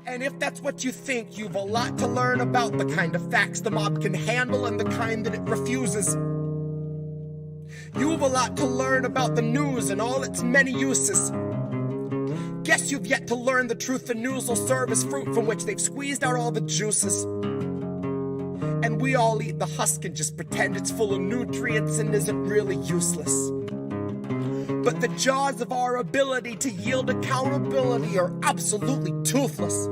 And if that's what you think, you've a lot to learn about the kind of facts the mob can handle and the kind that it refuses. You've a lot to learn about the news and all its many uses. Guess you've yet to learn the truth the news will serve as fruit from which they've squeezed out all the juices. And we all eat the husk and just pretend it's full of nutrients and isn't really useless. But the jaws of our ability to yield accountability are absolutely toothless.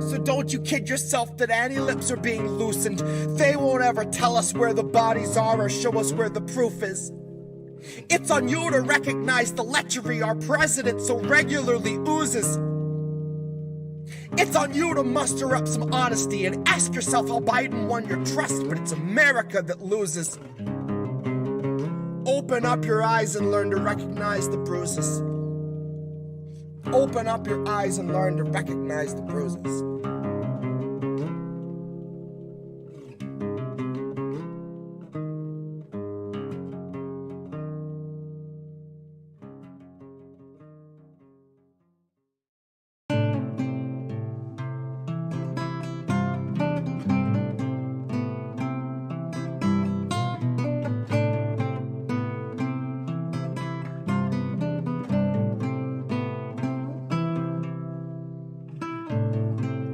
So don't you kid yourself that any lips are being loosened. They won't ever tell us where the bodies are or show us where the proof is. It's on you to recognize the lechery our president so regularly oozes. It's on you to muster up some honesty and ask yourself how Biden won your trust, but it's America that loses. Open up your eyes and learn to recognize the bruises. Open up your eyes and learn to recognize the bruises.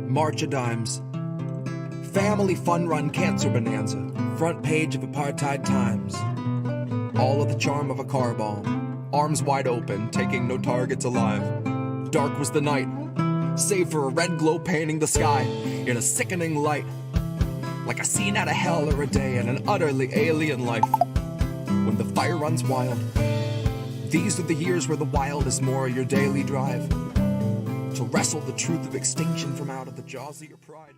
March of Dimes. Family fun run cancer bonanza. Front page of Apartheid Times. All of the charm of a car bomb. Arms wide open, taking no targets alive. Dark was the night, save for a red glow painting the sky in a sickening light. Like a scene out of hell or a day in an utterly alien life. When the fire runs wild. These are the years where the wild is more your daily drive. To wrestle the truth of extinction from out of the jaws of your pride.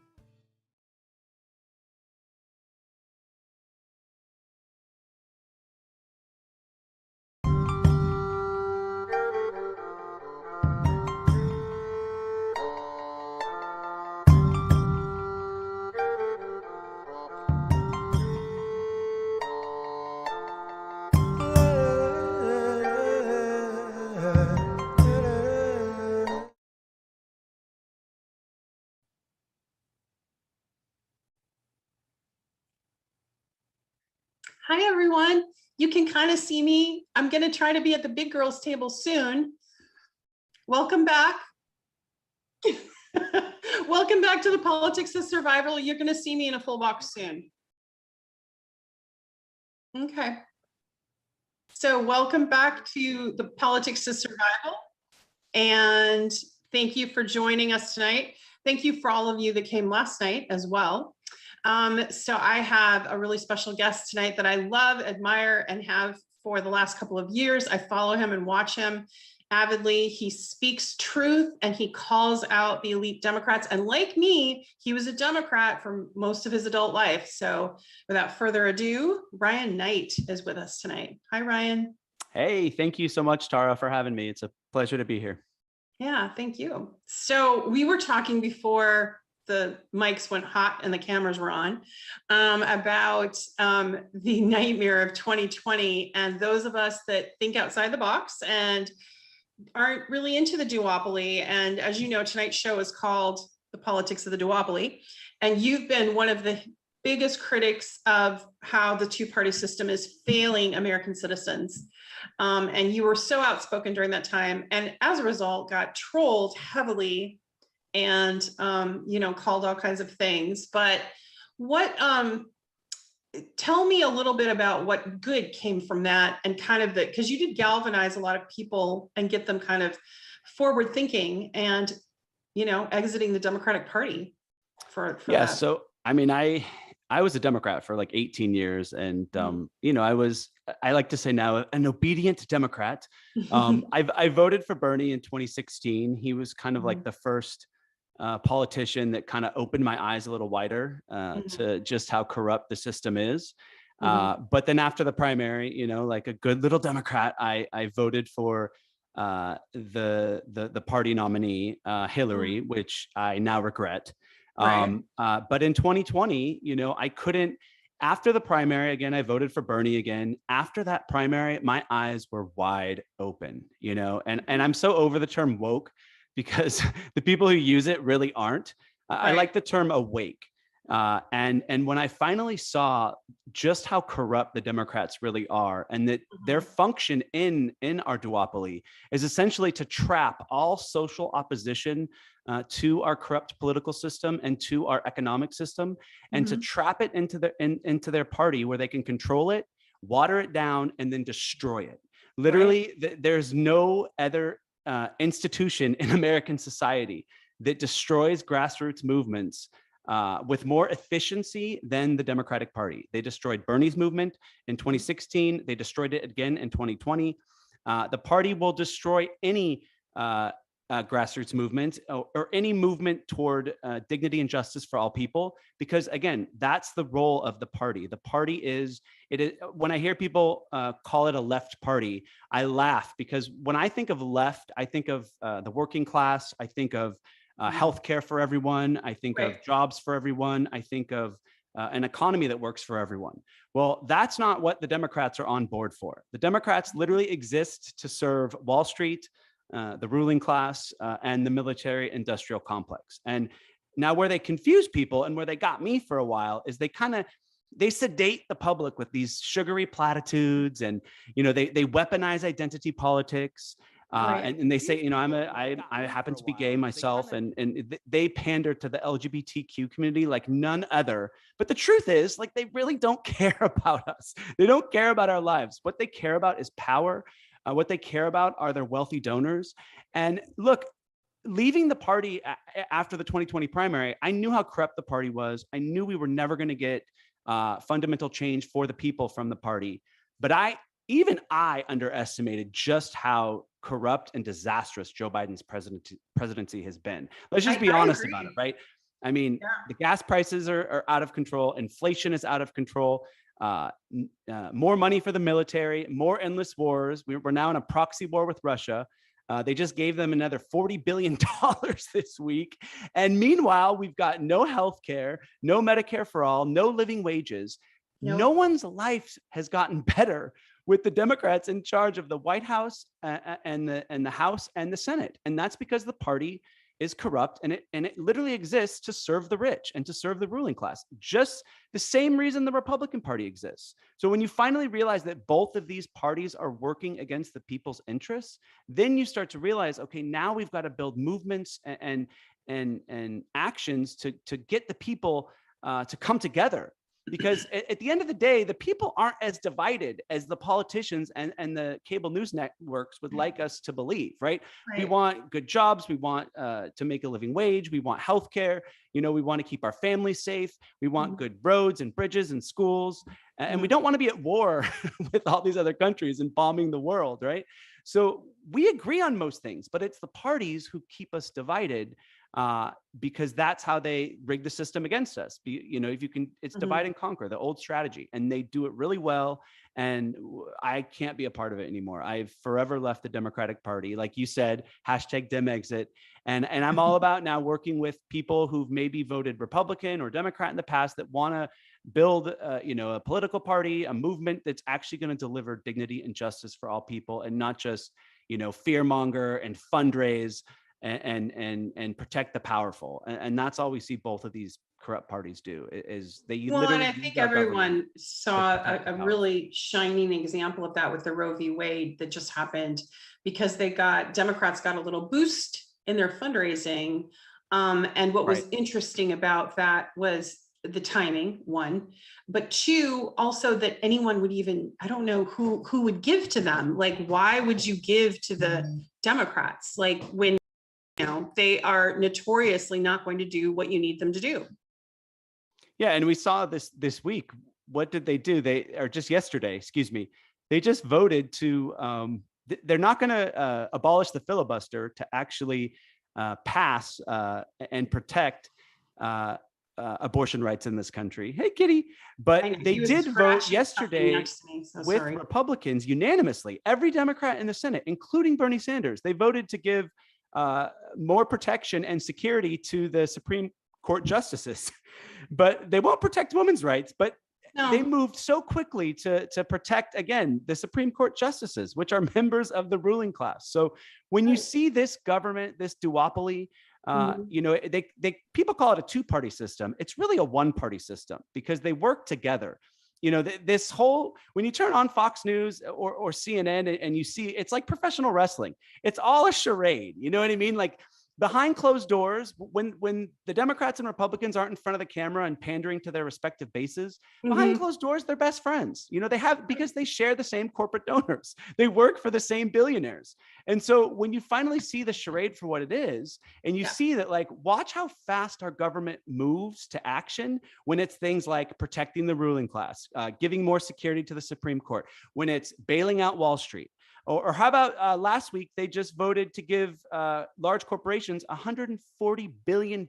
Hi, everyone. You can kind of see me. I'm going to try to be at the big girls table soon. Welcome back. Welcome back to the Politics of Survival. You're going to see me in a full box soon. Okay. So welcome back to the Politics of Survival. And thank you for joining us tonight. Thank you for all of you that came last night as well. So I have a really special guest tonight that I love, admire, and have for the last couple of years. I follow him and watch him avidly. He speaks truth and he calls out the elite Democrats. And like me, he was a Democrat for most of his adult life. So without further ado, Ryan Knight is with us tonight. Hi, Ryan. Hey, thank you so much, Tara, for having me. It's a pleasure to be here. Yeah, thank you. So we were talking before the mics went hot and the cameras were on, about the nightmare of 2020 and those of us that think outside the box and aren't really into the duopoly. And as you know, tonight's show is called The Politics of the Duopoly. And you've been one of the biggest critics of how the two-party system is failing American citizens. And you were so outspoken during that time. And as a result, got trolled heavily and, you know, called all kinds of things. But what, tell me a little bit about what good came from that and kind of the, because you did galvanize a lot of people and get them kind of forward thinking and, you know, exiting the Democratic Party for yeah, that. so, I mean, I was a Democrat for like 18 years and, you know, I like to say now an obedient Democrat. I voted for Bernie in 2016. He was kind of like the first politician that kind of opened my eyes a little wider to just how corrupt the system is. But then after the primary, you know, like a good little Democrat, I voted for the party nominee, Hillary, which I now regret. Right. But in 2020, you know, I couldn't, after the primary, again, I voted for Bernie again. After that primary, my eyes were wide open, you know, and I'm so over the term woke because the people who use it really aren't. I Right. like the term awake. And when I finally saw just how corrupt the Democrats really are, and that their function in our duopoly is essentially to trap all social opposition to our corrupt political system and to our economic system, and to trap it into their party where they can control it, water it down, and then destroy it. Literally, there's no other institution in American society that destroys grassroots movements with more efficiency than the Democratic Party. They destroyed Bernie's movement in 2016. They destroyed it again in 2020. The party will destroy any grassroots movement or any movement toward dignity and justice for all people, because again, that's the role of the party. The party is, when I hear people call it a left party, I laugh, because when I think of left, I think of the working class, I think of healthcare for everyone, I think of jobs for everyone, I think of an economy that works for everyone. Well, that's not what the Democrats are on board for. The Democrats literally exist to serve Wall Street, the ruling class, and the military industrial complex. And now where they confuse people, and where they got me for a while, is they sedate the public with these sugary platitudes, and they weaponize identity politics. And they say, I happen to be gay myself, and they pander to the LGBTQ community like none other. But the truth is, like, they really don't care about us. They don't care about our lives. What they care about is power. What they care about are their wealthy donors. And look, leaving the party after the 2020 primary, I knew how corrupt the party was. I knew we were never going to get fundamental change for the people from the party. But even I underestimated just how corrupt and disastrous Joe Biden's presidency has been. Let's just be honest about it, right? I mean, the gas prices are out of control. Inflation is out of control. More money for the military, more endless wars. We're now in a proxy war with Russia. They just gave them another $40 billion this week. And meanwhile, we've got no health care, no Medicare for all, no living wages. Nope. No one's life has gotten better with the Democrats in charge of the White House and the House and the Senate. And that's because the party is corrupt, and it literally exists to serve the rich and to serve the ruling class, just the same reason the Republican Party exists. So when you finally realize that both of these parties are working against the people's interests, then you start to realize, okay, now we've got to build movements and actions to get the people to come together. Because at the end of the day, the people aren't as divided as the politicians and the cable news networks would like us to believe, right? We want good jobs. We want to make a living wage. We want healthcare. We want to keep our families safe. We want good roads and bridges and schools. And we don't want to be at war with all these other countries and bombing the world, right? So we agree on most things, but it's the parties who keep us divided. Because that's how they rig the system against us. If you can, it's divide and conquer, the old strategy, and they do it really well. And I can't be a part of it anymore. I've forever left the Democratic Party. Like you said, #DemExit. And I'm all about now working with people who've maybe voted Republican or Democrat in the past that want to build, a political party, a movement that's actually going to deliver dignity and justice for all people, and not just, fearmonger and fundraise and protect the powerful. And that's all we see both of these corrupt parties do, is they literally. And I think everyone saw a really shining example of that with the Roe v. Wade that just happened, because Democrats got a little boost in their fundraising. And what was interesting about that was the timing, one, but two, also that anyone would even, I don't know who would give to them. Like, why would you give to the Democrats? Like, when they are notoriously not going to do what you need them to do. Yeah, and we saw this week. What did they do? Just yesterday, they just voted to, they're not going to abolish the filibuster to actually pass and protect abortion rights in this country. Hey, kitty. But they did vote yesterday with Republicans unanimously. Every Democrat in the Senate, including Bernie Sanders, they voted to give more protection and security to the Supreme Court justices. But they won't protect women's rights. But they moved so quickly to protect, again, the Supreme Court justices, which are members of the ruling class. So when you see this government, this duopoly, you know, people call it a two-party system. It's really a one-party system because they work together. You know, this whole, when you turn on Fox News or CNN and you see, it's like professional wrestling. It's all a charade. You know what I mean? Like, behind closed doors, when the Democrats and Republicans aren't in front of the camera and pandering to their respective bases, behind closed doors, they're best friends. You know, because they share the same corporate donors. They work for the same billionaires. And so when you finally see the charade for what it is, and you see that, like, watch how fast our government moves to action when it's things like protecting the ruling class, giving more security to the Supreme Court, when it's bailing out Wall Street. Or how about last week, they just voted to give large corporations $140 billion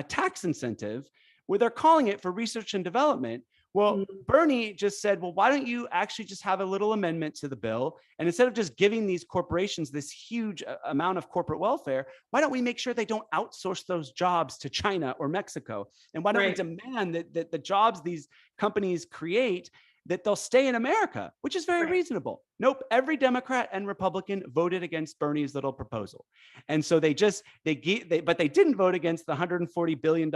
tax incentive, where they're calling it for research and development. Well, Bernie just said, well, why don't you actually just have a little amendment to the bill? And instead of just giving these corporations this huge amount of corporate welfare, why don't we make sure they don't outsource those jobs to China or Mexico? And why don't we demand that the jobs these companies create, that they'll stay in America, which is very reasonable. Nope, every Democrat and Republican voted against Bernie's little proposal. And so but they didn't vote against the $140 billion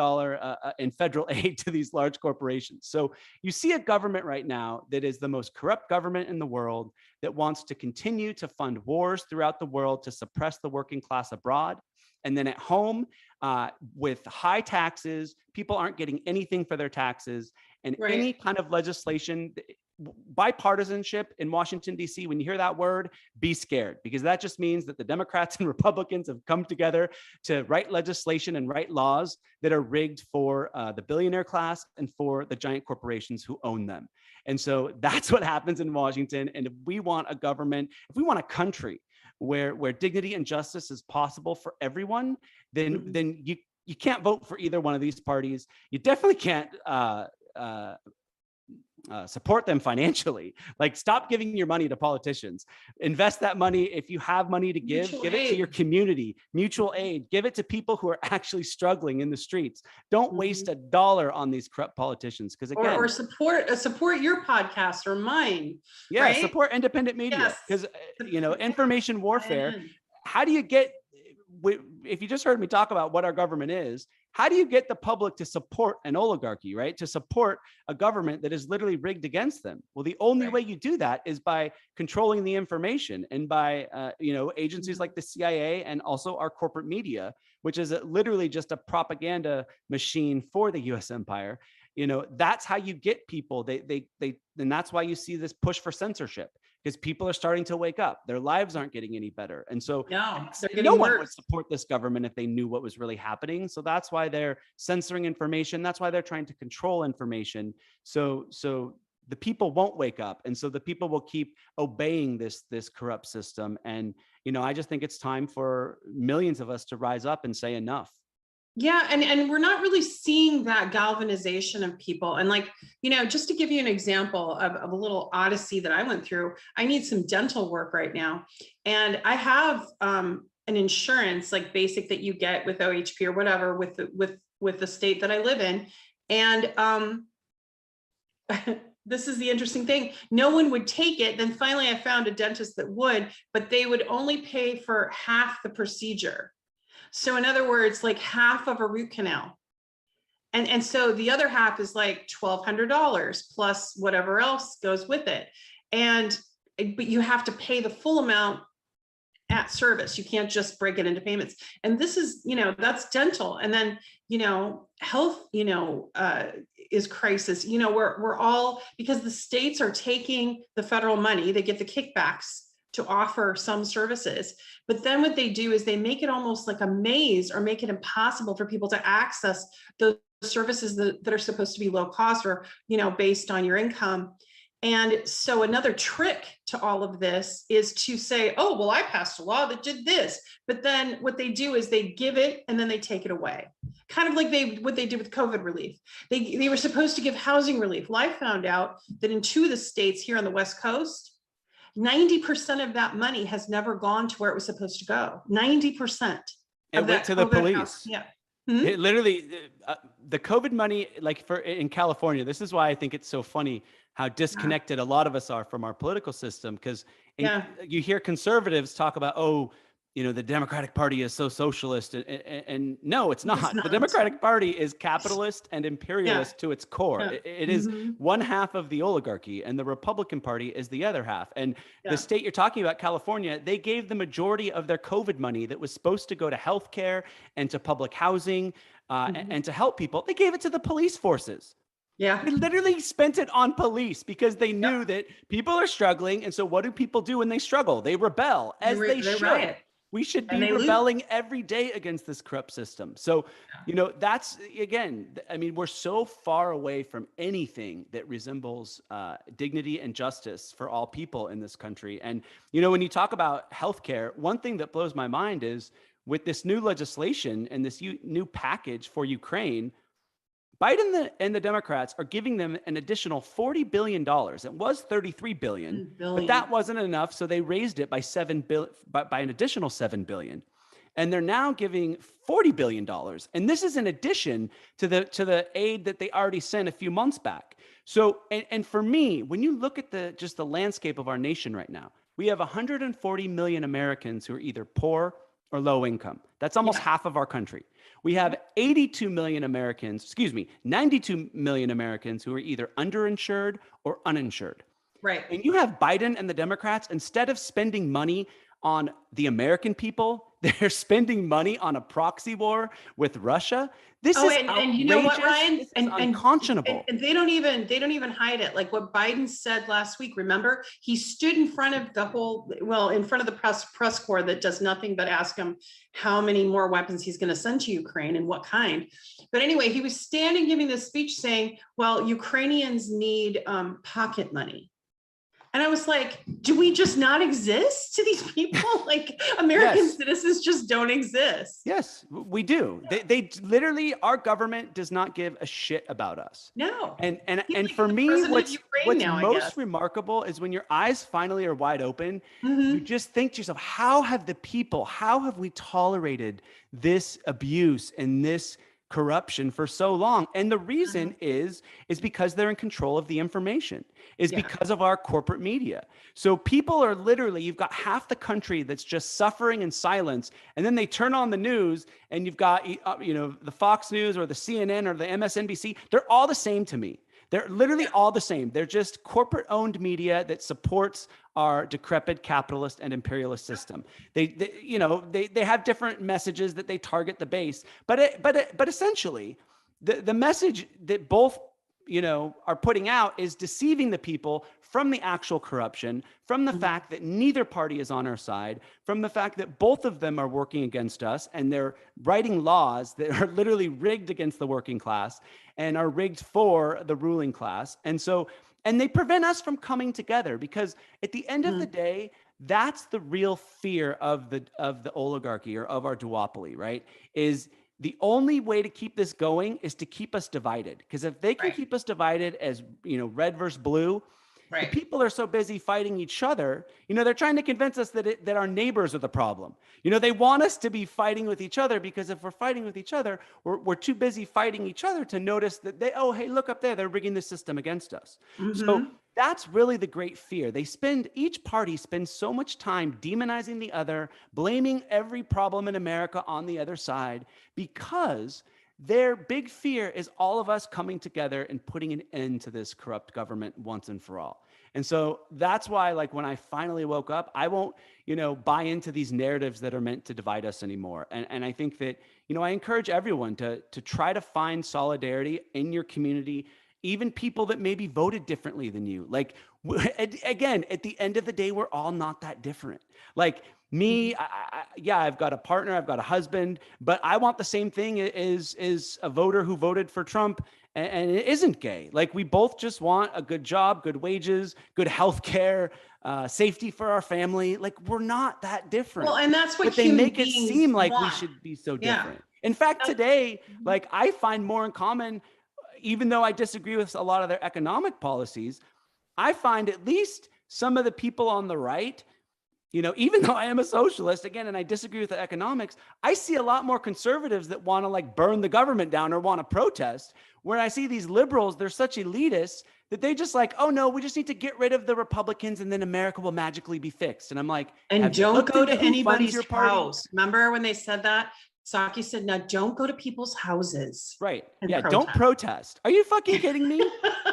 in federal aid to these large corporations. So you see a government right now that is the most corrupt government in the world, that wants to continue to fund wars throughout the world to suppress the working class abroad. And then at home, with high taxes, people aren't getting anything for their taxes. And any kind of legislation, bipartisanship in Washington, D.C., when you hear that word, be scared, because that just means that the Democrats and Republicans have come together to write legislation and write laws that are rigged for the billionaire class and for the giant corporations who own them. And so that's what happens in Washington. And if we want a government, if we want a country where dignity and justice is possible for everyone, then you can't vote for either one of these parties. You definitely can't support them financially. Like, stop giving your money to politicians. Invest that money. If you have money to give it to your community. Mutual aid. Give it to people who are actually struggling in the streets. Don't waste a dollar on these corrupt politicians. Because again, or support your podcast or mine. Yeah, support independent media. Because you know, information warfare. How do you get? If you just heard me talk about what our government is, how do you get the public to support an oligarchy, right? To support a government that is literally rigged against them? Well, the only way you do that is by controlling the information, and by, agencies like the CIA and also our corporate media, which is literally just a propaganda machine for the US empire. You know, that's how you get people. And that's why you see this push for censorship, because people are starting to wake up. Their lives aren't getting any better. And so no one would support this government if they knew what was really happening. So that's why they're censoring information. That's why they're trying to control information. So the people won't wake up. And so the people will keep obeying this corrupt system. And, you know, I just think it's time for millions of us to rise up and say enough. Yeah, and we're not really seeing that galvanization of people. And like, you know, just to give you an example of a little odyssey that I went through, I need some dental work right now. And I have an insurance like basic that you get with OHP or whatever with the state that I live in. And this is the interesting thing. No one would take it. Then finally I found a dentist that would, but they would only pay for half the procedure. So in other words, like half of a root canal. And so the other half is like $1,200 plus whatever else goes with it. But you have to pay the full amount at service. You can't just break it into payments. And this is, you know, that's dental. And then, you know, health, you know, is crisis. You know, we're all, because the states are taking the federal money, they get the kickbacks to offer some services. But then what they do is they make it almost like a maze, or make it impossible for people to access those services that are supposed to be low cost, or, you know, based on your income. And so another trick to all of this is to say, oh, well, I passed a law that did this. But then what they do is they give it and then they take it away. Kind of like what they did with COVID relief. They were supposed to give housing relief. Well, I found out that in 2 of the states here on the West Coast, 90% of that money has never gone to where it was supposed to go. 90%. It went to the police. Yeah. Hmm? It literally, the COVID money, like in California, this is why I think it's so funny how disconnected a lot of us are from our political system. Because Yeah. you hear conservatives talk about, oh, the Democratic Party is so socialist, and no, it's It's not. The not. Democratic Party is capitalist and Yeah. imperialist to its core. Yeah. It is Hmm. one half of the oligarchy, and the Republican Party is the other half. And the Yeah. state you're talking about, California, they gave the majority of their COVID money that was supposed to go to healthcare and to public housing Hmm. and to help people. They gave it to the police forces. Yeah. They literally spent it on police because they Yep. knew that people are struggling. And so what do people do when they struggle? They rebel, as they They should. riot We should and be they lose. rebelling every day against this corrupt system. So, that's, again, I mean, we're so far away from anything that resembles dignity and justice for all people in this country. And, when you talk about healthcare, one thing that blows my mind is with this new legislation and this new package for Ukraine, Biden and the Democrats are giving them an additional $40 billion. It was $33 billion, but that wasn't enough. So they raised it by by an additional $7 billion. And they're now giving $40 billion. And this is in addition to the aid that they already sent a few months back. So, and for me, when you look at just the landscape of our nation right now, we have 140 million Americans who are either poor or low income. That's almost half of our country. We have 82 million Americans, 92 million Americans who are either underinsured or uninsured. Right. And you have Biden and the Democrats, instead of spending money on the American people, they're spending money on a proxy war with Russia. This is outrageous. And you know what, Ryan? This is unconscionable. And they don't even hide it. Like what Biden said last week, remember? He stood in front of in front of the press corps that does nothing but ask him how many more weapons he's going to send to Ukraine and what kind. But anyway, he was standing giving this speech saying, well, Ukrainians need pocket money. And I was like, do we just not exist to these people? Like American citizens just don't exist. Yes, we do. They literally, our government does not give a shit about us. No. And for me, what's most remarkable is when your eyes finally are wide open, you just think to yourself, how have we tolerated this abuse and this corruption for so long? And the reason is because they're in control of the information, because of our corporate media. So people are literally, you've got half the country that's just suffering in silence, and then they turn on the news and you've got the Fox News or the CNN or the MSNBC. They're all the same to me. They're literally all the same. They're just corporate owned media that supports our decrepit capitalist and imperialist system. They have different messages that they target the base, but essentially the message that both are putting out is deceiving the people from the actual corruption, from the fact that neither party is on our side, from the fact that both of them are working against us and they're writing laws that are literally rigged against the working class and are rigged for the ruling class. And they prevent us from coming together, because at the end of the day, that's the real fear of the oligarchy or of our duopoly, right? Is the only way to keep this going is to keep us divided. Because if they can keep us divided as, red versus blue, the people are so busy fighting each other. They're trying to convince us that our neighbors are the problem. They want us to be fighting with each other, because if we're fighting with each other, we're too busy fighting each other to notice that hey, look up there, they're rigging the system against us. So that's really the great fear. Each party spends so much time demonizing the other, blaming every problem in America on the other side, because their big fear is all of us coming together and putting an end to this corrupt government once and for all. And so that's why, like, when I finally woke up, I won't, buy into these narratives that are meant to divide us anymore. And I think that, I encourage everyone to try to find solidarity in your community, even people that maybe voted differently than you. Like, again, at the end of the day, we're all not that different. Like me, I've got a partner, I've got a husband, but I want the same thing as a voter who voted for Trump and it isn't gay. Like, we both just want a good job, good wages, good health care, safety for our family. Like, we're not that different. Well, and that's what but they make it seem like we should be so different. In fact, today, like, I find more in common, even though I disagree with a lot of their economic policies, I find at least some of the people on the right, you know, even though I am a socialist, again, and I disagree with the economics, I see a lot more conservatives that want to like burn the government down or want to protest, where I see these liberals, they're such elitists that they just like, oh no, we just need to get rid of the Republicans and then America will magically be fixed. And I'm like, And have you don't looked go into to who funds anybody's your party? house. Remember when they said that? Psaki said, "Now don't go to people's houses." Right. and Yeah. Don't protest. Are you fucking kidding me?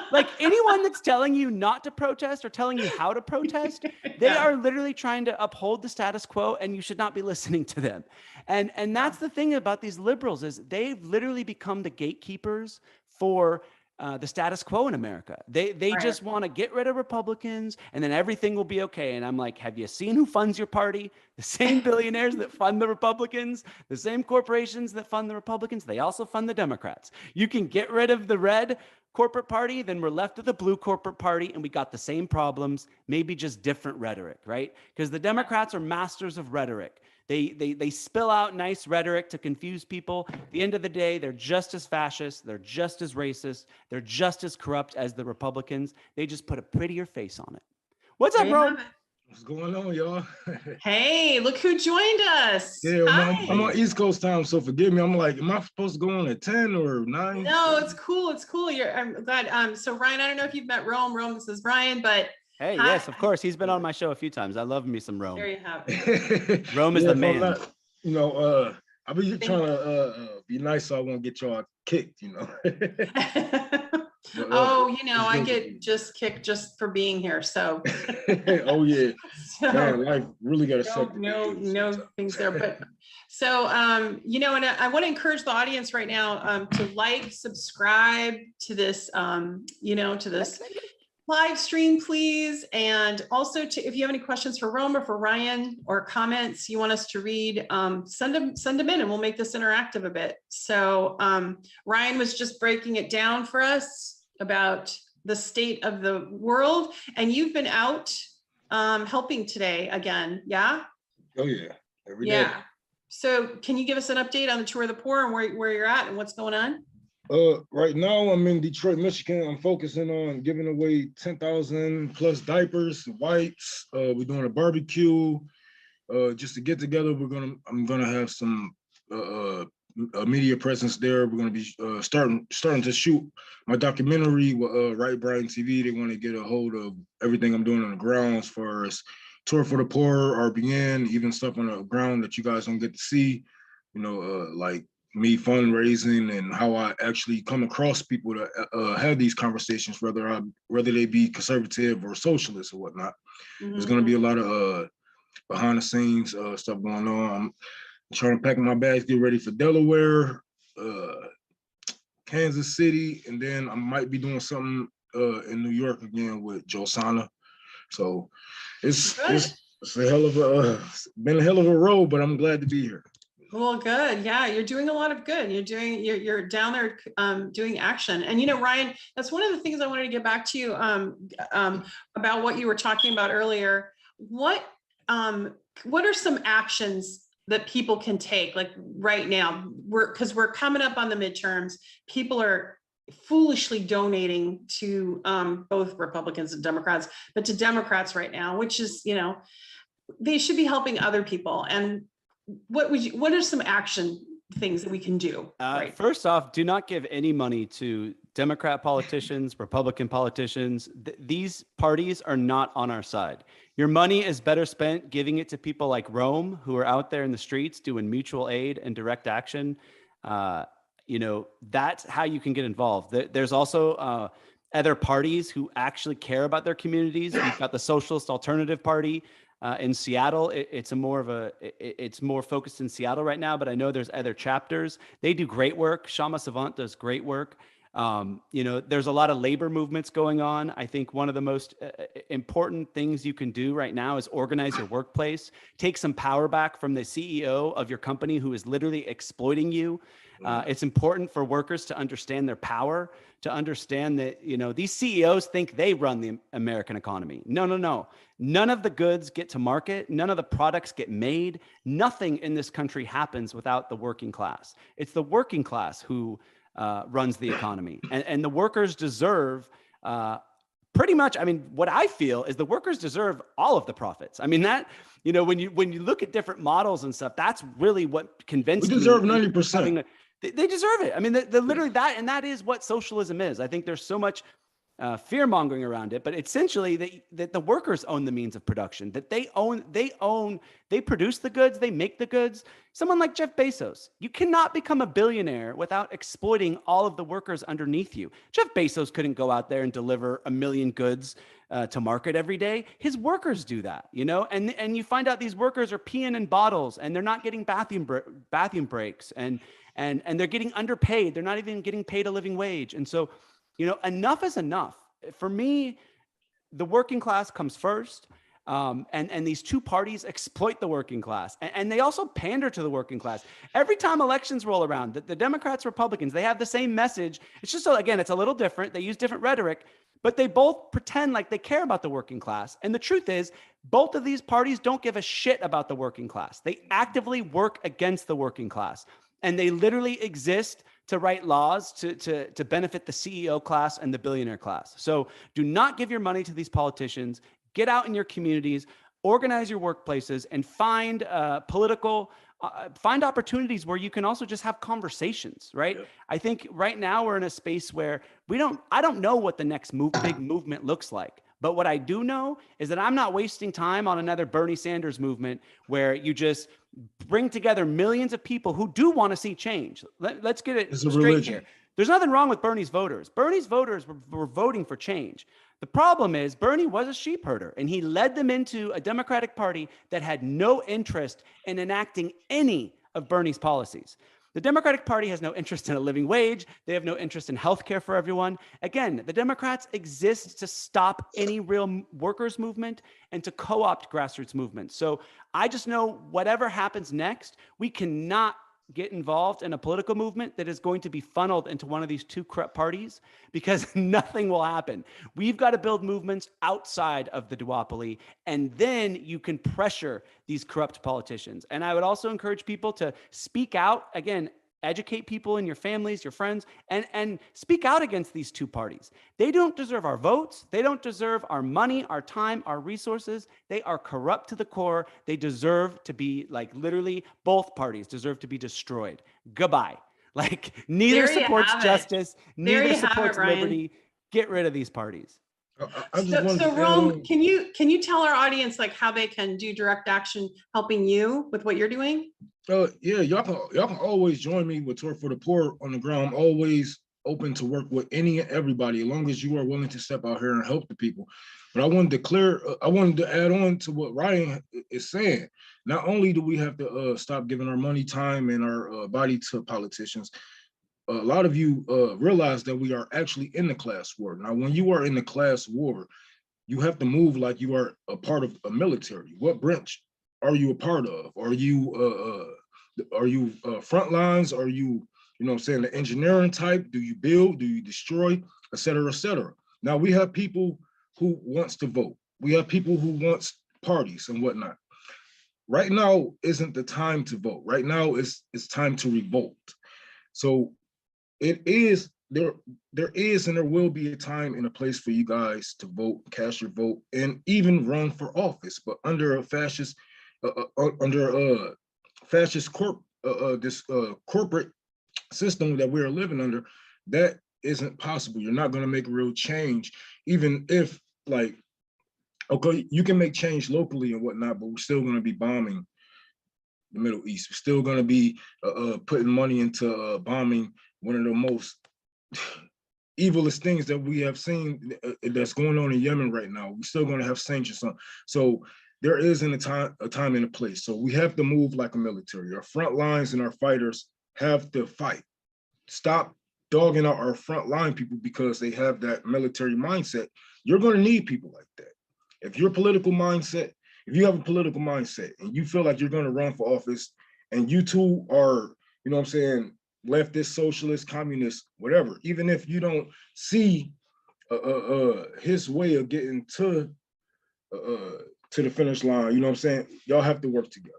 Like anyone that's telling you not to protest or telling you how to protest, they Yeah. are literally trying to uphold the status quo, and you should not be listening to them. And that's the thing about these liberals is they've literally become the gatekeepers for the status quo in America. They Right. just want to get rid of Republicans and then everything will be okay. And I'm like, have you seen who funds your party? The same billionaires that fund the Republicans, the same corporations that fund the Republicans, they also fund the Democrats. You can get rid of the red corporate party, then we're left with the blue corporate party, and we got the same problems, maybe just different rhetoric, right? Because the Democrats are masters of rhetoric. They spill out nice rhetoric to confuse people. At the end of the day, they're just as fascist, they're just as racist, they're just as corrupt as the Republicans. They just put a prettier face on it. What's up, There you bro? have it. What's going on, y'all? Hey, look who joined us. Yeah, Hi. I'm on East Coast time, so forgive me. I'm like, am I supposed to go on at 10 or 9? No, it's cool. It's cool. I'm glad. So Ryan, I don't know if you've met Rome. Rome, this is Ryan, but Hey, hi. yes, of course. He's been on my show a few times. I love me some Rome. There you have it. Rome is the man. I'll be trying to be nice so I won't get y'all kicked, you know. Oh, I get just kicked just for being here. So, Oh yeah, so man, life really got to no things there. But so, and I want to encourage the audience right now to like, subscribe to this, to this live stream, please. And also if you have any questions for Rome or for Ryan or comments you want us to read, send them in and we'll make this interactive a bit. So Ryan was just breaking it down for us about the state of the world, and you've been out helping today again. Yeah. Oh yeah, every day. Yeah. So can you give us an update on the tour of the poor and where you're at and what's going on? Right now I'm in Detroit, Michigan. I'm focusing on giving away 10,000 plus diapers, wipes. We're doing a barbecue. Just to get together, I'm gonna have some a media presence there. We're gonna be starting to shoot my documentary with Right Brighton TV. They want to get a hold of everything I'm doing on the ground as far as Tour for the Poor, RBN, even stuff on the ground that you guys don't get to see. Like me fundraising and how I actually come across people to have these conversations, whether they be conservative or socialist or whatnot. Mm-hmm. There's going to be a lot of behind the scenes stuff going on. I'm trying to pack my bags, get ready for Delaware, Kansas City, and then I might be doing something in New York again with Josana. So it's a hell of been a hell of a road, but I'm glad to be here. Well, good. Yeah, you're doing a lot of good. You're down there doing action. And Ryan, that's one of the things I wanted to get back to you about what you were talking about earlier. What are some actions that people can take like right now? Because we're coming up on the midterms. People are foolishly donating to both Republicans and Democrats, but to Democrats right now, which is, they should be helping other people. And what are some action things that we can do? Right? First off, do not give any money to Democrat politicians, Republican politicians. These parties are not on our side. Your money is better spent giving it to people like Rome, who are out there in the streets doing mutual aid and direct action. That's how you can get involved. There's also other parties who actually care about their communities. You've got the Socialist Alternative Party in Seattle. It's more focused in Seattle right now, but I know there's other chapters. They do great work. Shama Savant does great work. There's a lot of labor movements going on. I think one of the most important things you can do right now is organize your workplace, take some power back from the CEO of your company who is literally exploiting you. It's important for workers to understand their power, to understand that, these CEOs think they run the American economy. No. None of the goods get to market. None of the products get made. Nothing in this country happens without the working class. It's the working class who runs the economy. And the workers deserve pretty much, I mean, what I feel is the workers deserve all of the profits. I mean, that, you know, when you look at different models and stuff, that's really what convinced We me. deserve 90%. They deserve it. I mean, the literally that, and that is what socialism is. I think there's so much fear mongering around it, but essentially that the workers own the means of production, that they produce the goods, they make the goods. Someone like Jeff Bezos, you cannot become a billionaire without exploiting all of the workers underneath you. Jeff Bezos couldn't go out there and deliver 1 million goods to market every day. His workers do that, you know, and you find out these workers are peeing in bottles and they're not getting bathroom breaks and they're getting underpaid. They're not even getting paid a living wage. And so, you know, enough is enough. For me, the working class comes first. And these two parties exploit the working class, and they also pander to the working class. Every time elections roll around, the Democrats, Republicans, they have the same message. It's just, again, it's a little different. They use different rhetoric, but they both pretend like they care about the working class. And the truth is, both of these parties don't give a shit about the working class. They actively work against the working class, and they literally exist to write laws to benefit the CEO class and the billionaire class. So do not give your money to these politicians. Get out in your communities, organize your workplaces, and find find opportunities where you can also just have conversations, right? Yeah. I think right now we're in a space where I don't know what the next big movement looks like. But what I do know is that I'm not wasting time on another Bernie Sanders movement where you just bring together millions of people who do want to see change. Let's get it straight here. There's nothing wrong with Bernie's voters. Bernie's voters were voting for change. The problem is Bernie was a sheep herder, and he led them into a Democratic Party that had no interest in enacting any of Bernie's policies. The Democratic Party has no interest in a living wage. They have no interest in healthcare for everyone. Again, the Democrats exist to stop any real workers' movement and to co-opt grassroots movements. So I just know whatever happens next, we cannot get involved in a political movement that is going to be funneled into one of these two corrupt parties, because nothing will happen. We've got to build movements outside of the duopoly, and then you can pressure these corrupt politicians. And I would also encourage people to speak out. Again, educate people in your families, your friends, and speak out against these two parties. They don't deserve our votes. They don't deserve our money, our time, our resources. They are corrupt to the core. They deserve to be, like, literally both parties deserve to be destroyed. Goodbye. Like, neither supports justice, neither supports liberty. Get rid of these parties. So Rome, can you tell our audience like how they can do direct action helping you with what you're doing? Yeah, y'all can always join me with Tour for the Poor on the ground. I'm always open to work with any and everybody, as long as you are willing to step out here and help the people. But I wanted to add on to what Ryan is saying. Not only do we have to stop giving our money, time, and our body to politicians, a lot of you realize that we are actually in the class war. Now, when you are in the class war, you have to move like you are a part of a military. What branch are you a part of? Are you front lines? Are you, you know what I'm saying, the engineering type? Do you build? Do you destroy? Et cetera, et cetera. Now, we have people who wants to vote. We have people who wants parties and whatnot. Right now isn't the time to vote. Right now it's time to revolt. So there is and there will be a time and a place for you guys to vote, cast your vote, and even run for office, but under a fascist corporate system that we're living under, that isn't possible. You're not going to make real change, even if, like, okay, you can make change locally and whatnot, but we're still going to be bombing the Middle East. We're still going to be putting money into bombing one of the most evilest things that we have seen that's going on in Yemen right now. We're still going to have sanctions on. So there isn't a time and a place. So we have to move like a military. Our front lines and our fighters have to fight. Stop dogging out our front line people because they have that military mindset. You're going to need people like that. If you have a political mindset and you feel like you're going to run for office and you two are, you know what I'm saying, leftist, socialist, communist, whatever, even if you don't see his way of getting to the finish line, you know what I'm saying, y'all have to work together.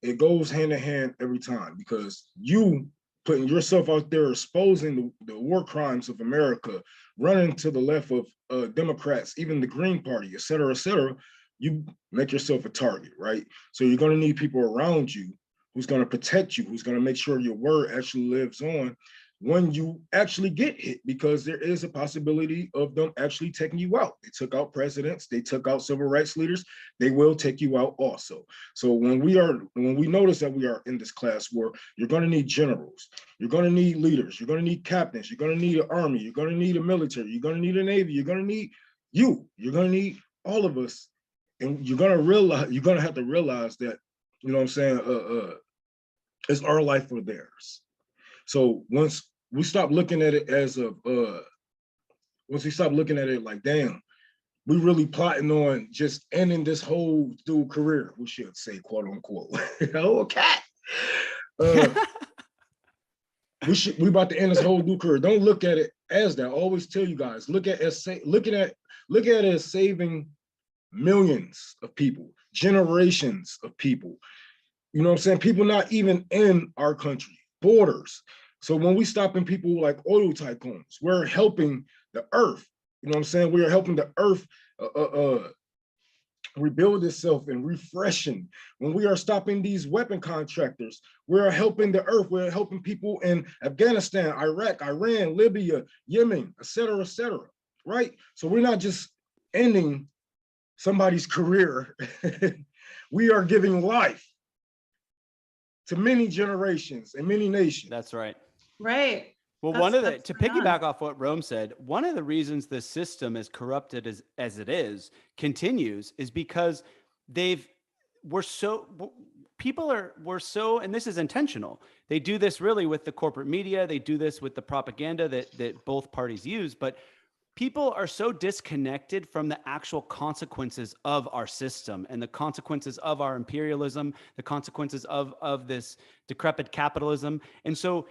It goes hand in hand every time, because you putting yourself out there, exposing the war crimes of America, running to the left of Democrats, even the Green Party, et cetera, you make yourself a target, right? So you're gonna need people around you who's gonna protect you, who's gonna make sure your word actually lives on when you actually get hit, because there is a possibility of them actually taking you out. They took out presidents, they took out civil rights leaders, they will take you out also. So when we notice that we are in this class war, you're gonna need generals, you're gonna need leaders, you're gonna need captains, you're gonna need an army, you're gonna need a military, you're gonna need a navy, you're gonna need you're gonna need all of us. And you're gonna have to realize that, you know what I'm saying, it's our life or theirs. So once we stop looking at it as once we stop looking at it like, damn, we really plotting on just ending this whole dual career, we should say, quote unquote. Oh, a cat. We about to end this whole dual career. Don't look at it as that. I always tell you guys, look at it as saving millions of people, generations of people. You know what I'm saying? People not even in our country, borders. So when we stopping people like oil tycoons, we're helping the earth. You know what I'm saying? We are helping the earth rebuild itself and refreshing. When we are stopping these weapon contractors, we're helping the earth. We're helping people in Afghanistan, Iraq, Iran, Libya, Yemen, et cetera, right? So we're not just ending somebody's career. We are giving life to many generations and many nations. That's right. Right. Well, to piggyback off what Rome said, one of the reasons the system is corrupted as it is, continues, is because we're so, and this is intentional. They do this really with the corporate media. They do this with the propaganda that both parties use, but people are so disconnected from the actual consequences of our system and the consequences of our imperialism, the consequences of this decrepit capitalism. And so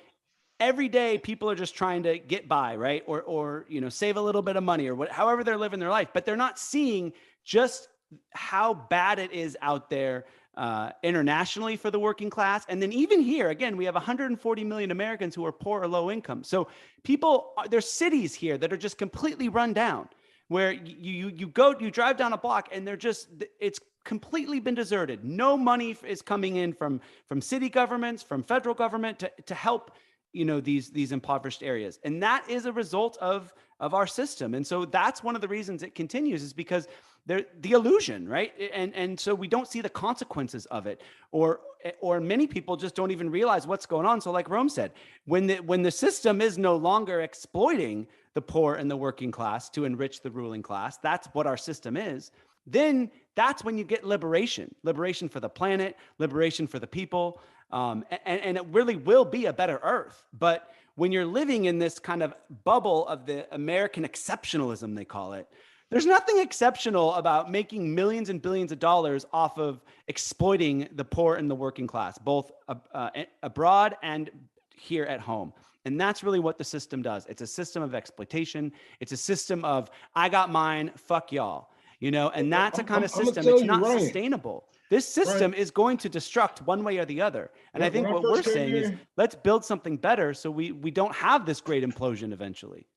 every day people are just trying to get by, right? Or save a little bit of money or however they're living their life, but they're not seeing just how bad it is out there internationally for the working class. And then even here, again, we have 140 million Americans who are poor or low income. So there's cities here that are just completely run down, where you drive down a block and it's completely been deserted. No money is coming in from city governments, from federal government to help these impoverished areas. And that is a result of our system. And so that's one of the reasons it continues, is because the illusion, right? And so we don't see the consequences of it, or many people just don't even realize what's going on. So like Rome said, when the system is no longer exploiting the poor and the working class to enrich the ruling class, that's what our system is, then that's when you get liberation for the planet, liberation for the people. And it really will be a better earth. But when you're living in this kind of bubble of the American exceptionalism, they call it, there's nothing exceptional about making millions and billions of dollars off of exploiting the poor and the working class, both abroad and here at home. And that's really what the system does. It's a system of exploitation. It's a system of, I got mine, fuck y'all. And that's a kind of system. It's not sustainable. This system is going to destruct one way or the other. And I think what we're saying is, let's build something better so we don't have this great implosion eventually.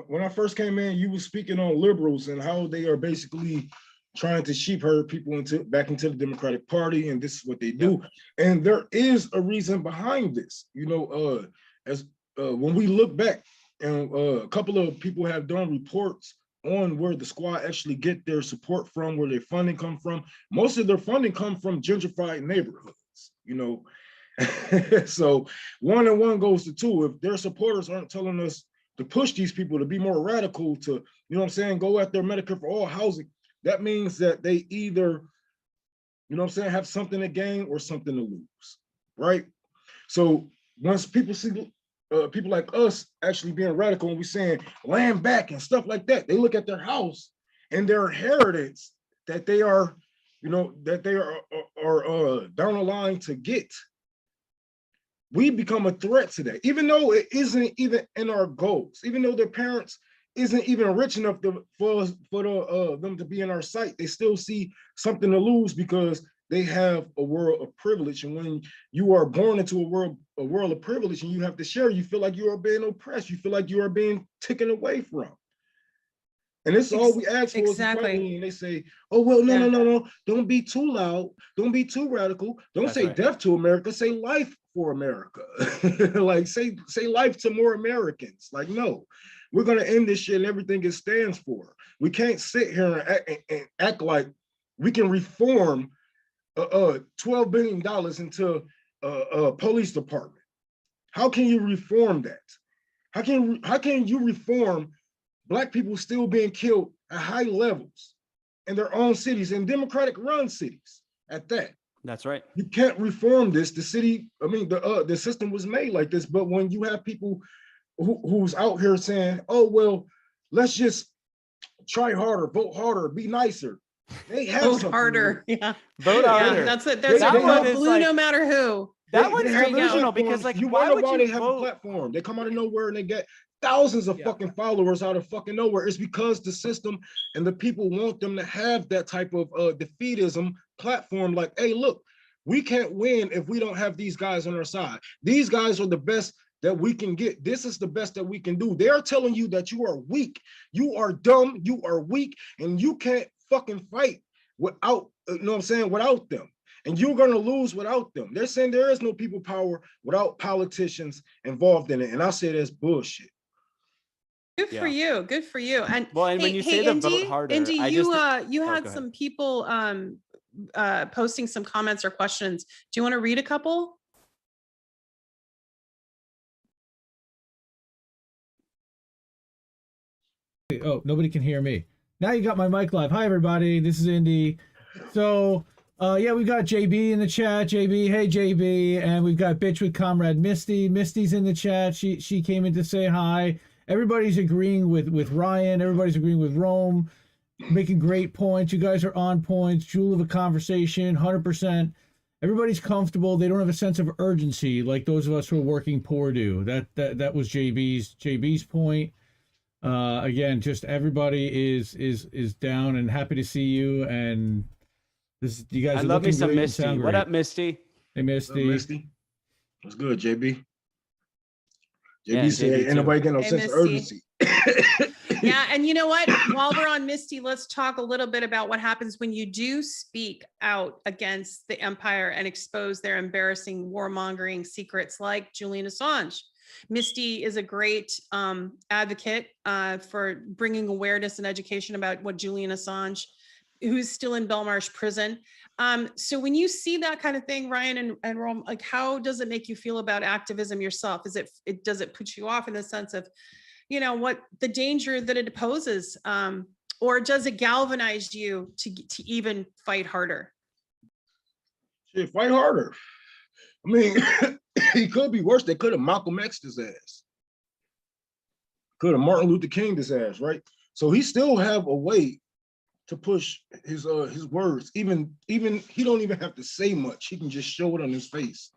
When I first came in, you were speaking on liberals and how they are basically trying to sheep herd people back into the Democratic Party, and this is what they do. Yep. And there is a reason behind this. When we look back, and a couple of people have done reports on where the squad actually get their support from, where their funding come from. Most of their funding come from gentrified neighborhoods, So 1 and 1 goes to 2. If their supporters aren't telling us to push these people to be more radical, to, go after Medicare for all housing, that means that they either, have something to gain or something to lose, right? So once people see people like us actually being radical and we saying land back and stuff like that, they look at their house and their inheritance that they are, that they are down the line to get. We become a threat to that, even though it isn't even in our goals, even though their parents isn't even rich enough for them to be in our sight. They still see something to lose because they have a world of privilege. And when you are born into a world of privilege and you have to share, you feel like you are being oppressed. You feel like you are being taken away from. And this is all we ask for. Exactly. And they say, oh, well, no. Don't be too loud. Don't be too radical. Don't say death to America. Say life for America. Like say life to more Americans. Like, no, we're going to end this shit and everything it stands for. We can't sit here and act like we can reform $12 billion into a police department. How can you reform that? How can you reform Black people still being killed at high levels in their own cities, in Democratic run cities at that? That's right. You can't reform this. The city, I mean, the system was made like this, but when you have people who's out here saying, oh, well, let's just try harder, vote harder, be nicer. They have vote harder. Yeah. Vote harder. Yeah, that's it. There's a blue like, no matter who. That one's delusional because like, why would you have a platform? They come out of nowhere and they get thousands of fucking followers out of fucking nowhere. It's because the system and the people want them to have that type of defeatism platform. Like, hey, look, we can't win if we don't have these guys on our side. These guys are the best that we can get. This is the best that we can do. They're telling you that you are weak, you are dumb, you are weak, and you can't fucking fight without, you know what I'm saying, without them. And you're gonna lose without them. They're saying there is no people power without politicians involved in it. And I say that's bullshit. Good for you. Good for you. And well, and when you say the vote harder, Indy, you had some people posting some comments or questions. Do you want to read a couple? Oh, nobody can hear me. Now you got my mic live. Hi, everybody. This is Indy. So, yeah, we got JB in the chat. JB, hey, JB. And we've got Bitch with Comrade Misty. Misty's in the chat. She came in to say hi. Everybody's agreeing with Ryan. Everybody's agreeing with Rome. Making great points. You guys are on points. Jewel of a conversation, 100%. Everybody's comfortable. They don't have a sense of urgency like those of us who are working poor do. That was JB's point. Again, just everybody is down and happy to see you. And this, you guys. I love me some Misty. What up, Misty? Hey, Misty. Misty. What's good, JB? JB said, ain't nobody getting no sense of urgency. Yeah, and you know what? While we're on Misty, let's talk a little bit about what happens when you do speak out against the empire and expose their embarrassing warmongering secrets like Julian Assange. Misty is a great advocate for bringing awareness and education about what Julian Assange, who's still in Belmarsh prison. So when you see that kind of thing, Ryan and Rome, like, how does it make you feel about activism yourself? Does it put you off in the sense of, you know, what the danger that it poses, or does it galvanize you to even fight harder? Shit, fight harder. I mean, he could be worse. They could have Malcolm X'd his ass. Could have Martin Luther King'd his ass, right? So he still have a way to push his words. Even he don't even have to say much. He can just show it on his face.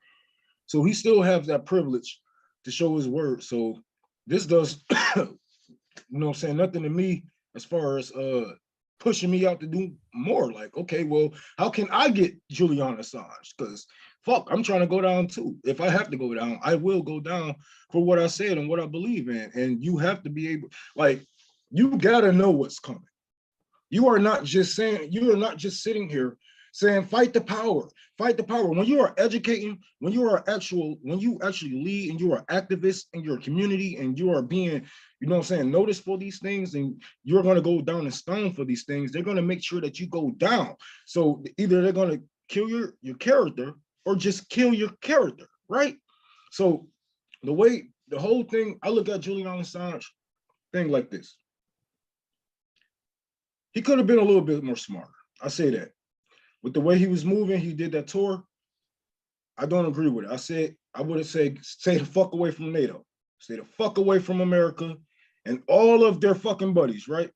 So he still has that privilege to show his words. So this does, you know what I'm saying, nothing to me as far as pushing me out to do more. Like, okay, well, how can I get Julian Assange? Because fuck, I'm trying to go down too. If I have to go down, I will go down for what I said and what I believe in. And you have to be able, like, you gotta know what's coming. You are not just saying, you are not just sitting here saying, fight the power, fight the power. When you are educating, when you actually lead and you are activists in your community and you are being, you know what I'm saying, noticed for these things, and you're going to go down in stone for these things, they're going to make sure that you go down. So either they're going to kill your character or just kill your character, right? So the whole thing, I look at Julian Assange thing like this. He could have been a little bit more smarter. I say that. With the way he was moving, he did that tour. I don't agree with it. I would have said, stay the fuck away from NATO. Stay the fuck away from America and all of their fucking buddies, right?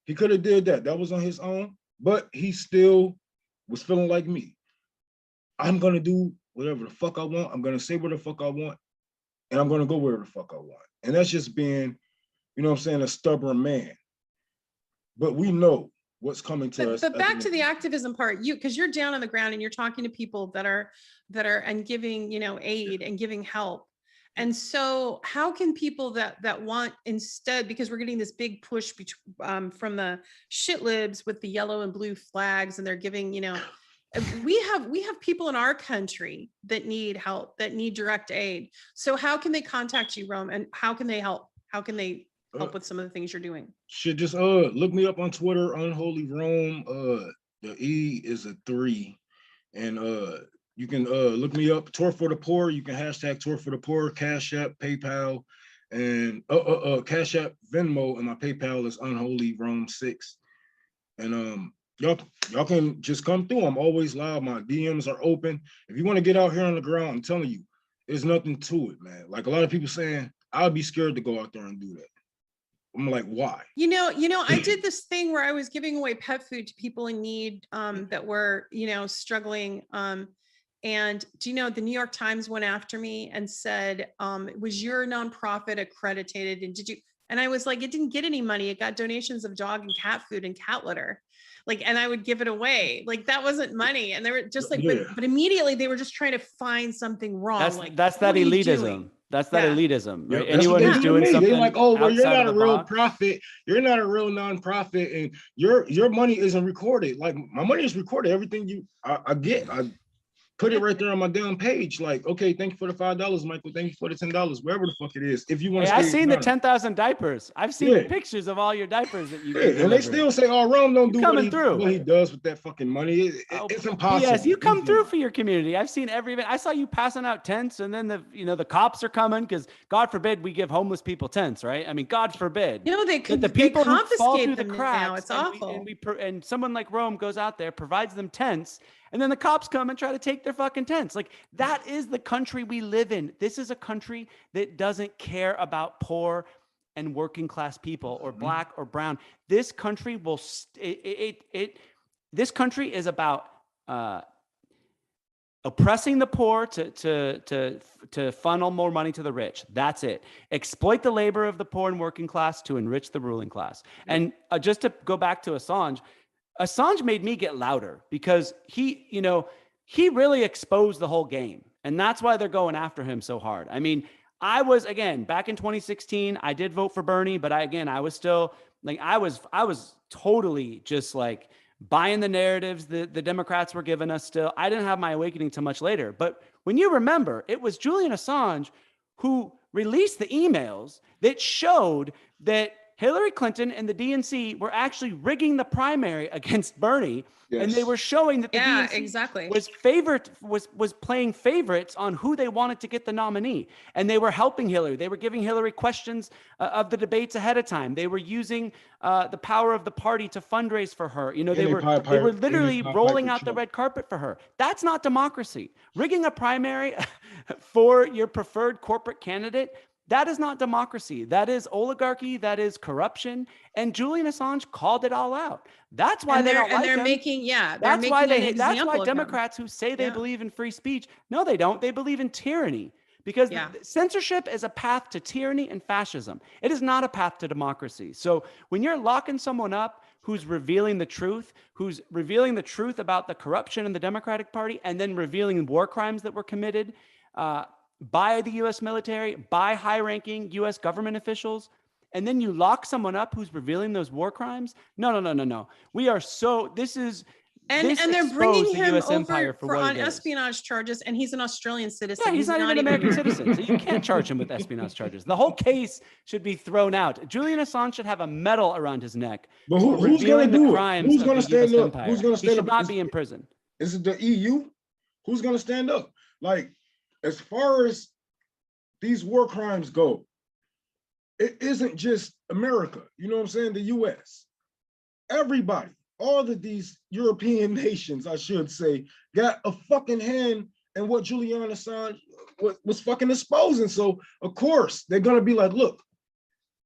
He could have did that. That was on his own, but he still was feeling like me. I'm gonna do whatever the fuck I want. I'm gonna say what the fuck I want, and I'm gonna go wherever the fuck I want. And that's just being, you know what I'm saying, a stubborn man. But we know what's coming to us. But back to the activism part, because you're down on the ground and you're talking to people that are and giving, aid and giving help. And so how can people that want instead, because we're getting this big push from the shit libs with the yellow and blue flags, and they're giving, we have people in our country that need help, that need direct aid. So how can they contact you, Rome? And how can they help? How can they help with some of the things you're doing? Should just look me up on Twitter, Unholy Rome. The E is a 3. And you can look me up, Tour for the Poor. You can hashtag Tour for the Poor, Cash App, PayPal, and Cash App, Venmo, and my PayPal is Unholy Rome 6. And y'all can just come through. I'm always live. My DMs are open. If you want to get out here on the ground, I'm telling you, there's nothing to it, man. Like a lot of people saying, I'd be scared to go out there and do that. I'm like, why? I did this thing where I was giving away pet food to people in need that were, struggling. And do you know, the New York Times went after me and said, was your nonprofit accredited? And did you? And I was like, it didn't get any money. It got donations of dog and cat food and cat litter. And I would give it away. That wasn't money. And they were just like, but immediately they were just trying to find something wrong. That's that elitism. That's that elitism. Right? Yeah, anyone who's doing something, they're like, oh, well, you're not a real box. profit. You're not a real nonprofit, and your money isn't recorded. Like my money is recorded. Everything I get, I put it right there on my damn page. Like, okay, thank you for the $5, Michael. Thank you for the $10, wherever the fuck it is. If you want to, I've seen the 10,000 diapers. I've seen pictures of all your diapers that you. And they still say, "Oh, Rome don't do what he does with that fucking money." It's impossible. Yes, you come through for your community. I've seen every event. I saw you passing out tents, and then the cops are coming because God forbid we give homeless people tents, right? I mean, God forbid. They could. The people they who fall through the them cracks. now. It's awful. And someone like Rome goes out there, provides them tents. And then the cops come and try to take their fucking tents. Like, that is the country we live in. This is a country that doesn't care about poor and working class people or black or brown. This country will, this country is about oppressing the poor to funnel more money to the rich. That's it. Exploit the labor of the poor and working class to enrich the ruling class. And just to go back to Assange made me get louder because he really exposed the whole game. And that's why they're going after him so hard. I mean, I was, again, back in 2016, I did vote for Bernie, but I was still like, I was totally just like buying the narratives that the Democrats were giving us still. I didn't have my awakening till much later. But when you remember, it was Julian Assange who released the emails that showed that Hillary Clinton and the DNC were actually rigging the primary against Bernie, and they were showing that the DNC was playing favorites on who they wanted to get the nominee, and they were helping Hillary. They were giving Hillary questions of the debates ahead of time. They were using the power of the party to fundraise for her. They were literally rolling out the red carpet for her. That's not democracy. Rigging a primary for your preferred corporate candidate. That is not democracy. That is oligarchy. That is corruption. And Julian Assange called it all out. That's why they don't like him. That's why Democrats who say they believe in free speech, no, they don't. They believe in tyranny because censorship is a path to tyranny and fascism. It is not a path to democracy. So when you're locking someone up who's revealing the truth about the corruption in the Democratic Party, and then revealing war crimes that were committed, by the U.S. military, by high-ranking U.S. government officials, and then you lock someone up who's revealing those war crimes? No. We are so. This they're bringing him over on espionage charges, and he's an Australian citizen. Yeah, he's not even an American citizen, so you can't charge him with espionage charges. The whole case should be thrown out. Julian Assange should have a medal around his neck. But who's going to do it? Who's going to stand up? Who's going to stand up? He should not be in prison. Is it the EU? Who's going to stand up? Like, as far as these war crimes go, it isn't just America, you know what I'm saying? The US, everybody, all of these European nations, I should say, got a fucking hand in what Julian Assange was fucking exposing. So of course, they're gonna be like, look,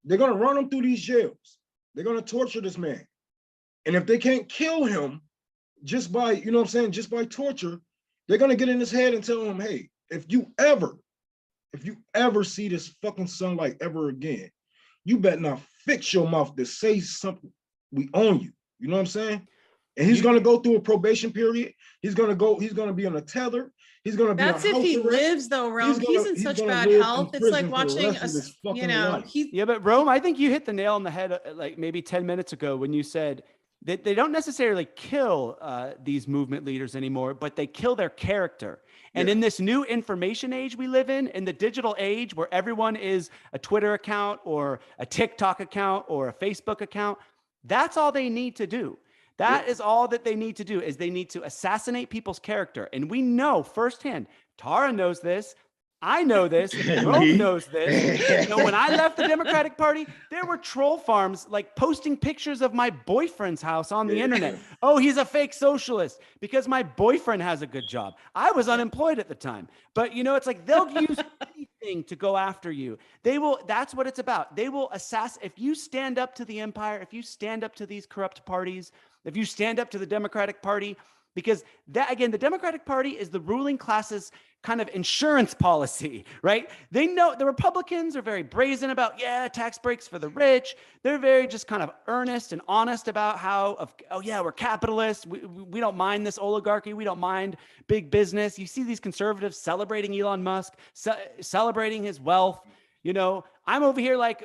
they're gonna run him through these jails. They're gonna torture this man. And if they can't kill him just by, you know what I'm saying, just by torture, they're gonna get in his head and tell him, hey, if you ever see this fucking sunlight ever again, you better not fix your mouth to say something. We own you. You know what I'm saying? And he's gonna go through a probation period. He's gonna be on a tether. He's gonna be That's on if house he arrest. lives though, Rome. He's in such bad live in health. It's like prison for the watching rest of his you fucking know, life. Yeah, but Rome, I think you hit the nail on the head like maybe 10 minutes ago when you said that they don't necessarily kill these movement leaders anymore, but they kill their character. And in this new information age we live in the digital age where everyone is a Twitter account or a TikTok account or a Facebook account, that's all they need to do. That is all that they need to do, is they need to assassinate people's character. And we know firsthand, Tara knows this, I know this, Rome knows this. You know, when I left the Democratic Party, there were troll farms like posting pictures of my boyfriend's house on the internet. Oh, he's a fake socialist because my boyfriend has a good job. I was unemployed at the time. But you know, it's like they'll use anything to go after you. They will, that's what it's about. They will if you stand up to the empire, if you stand up to these corrupt parties, if you stand up to the Democratic Party, because that, again, the Democratic Party is the ruling class's kind of insurance policy, right? They know the Republicans are very brazen about, tax breaks for the rich. They're very just kind of earnest and honest about how, we're capitalists. We don't mind this oligarchy. We don't mind big business. You see these conservatives celebrating Elon Musk, celebrating his wealth. You know, I'm over here like,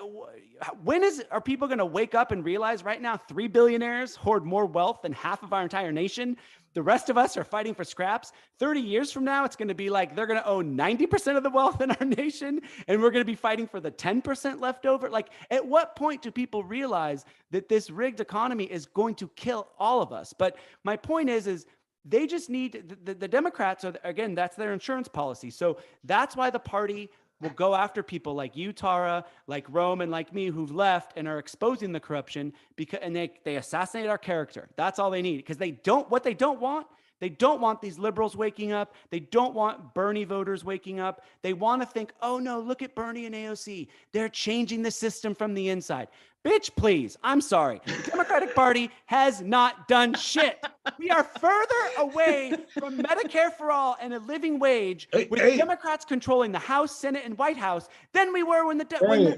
when are people going to wake up and realize right now 3 billionaires hoard more wealth than half of our entire nation? The rest of us are fighting for scraps. 30 years from now, it's going to be like they're going to own 90% of the wealth in our nation, and we're going to be fighting for the 10% left over. Like, at what point do people realize that this rigged economy is going to kill all of us? But my point is they just need, the Democrats are, again, that's their insurance policy. So that's why the party will go after people like you, Tara, like Rome, and like me, who've left and are exposing the corruption, and they assassinate our character. That's all they need, because they don't want these liberals waking up. They don't want Bernie voters waking up. They want to think, oh no, look at Bernie and AOC. They're changing the system from the inside. Bitch, please. I'm sorry. The Democratic Party has not done shit. We are further away from Medicare for all and a living wage with Democrats controlling the House, Senate, and White House than we were when the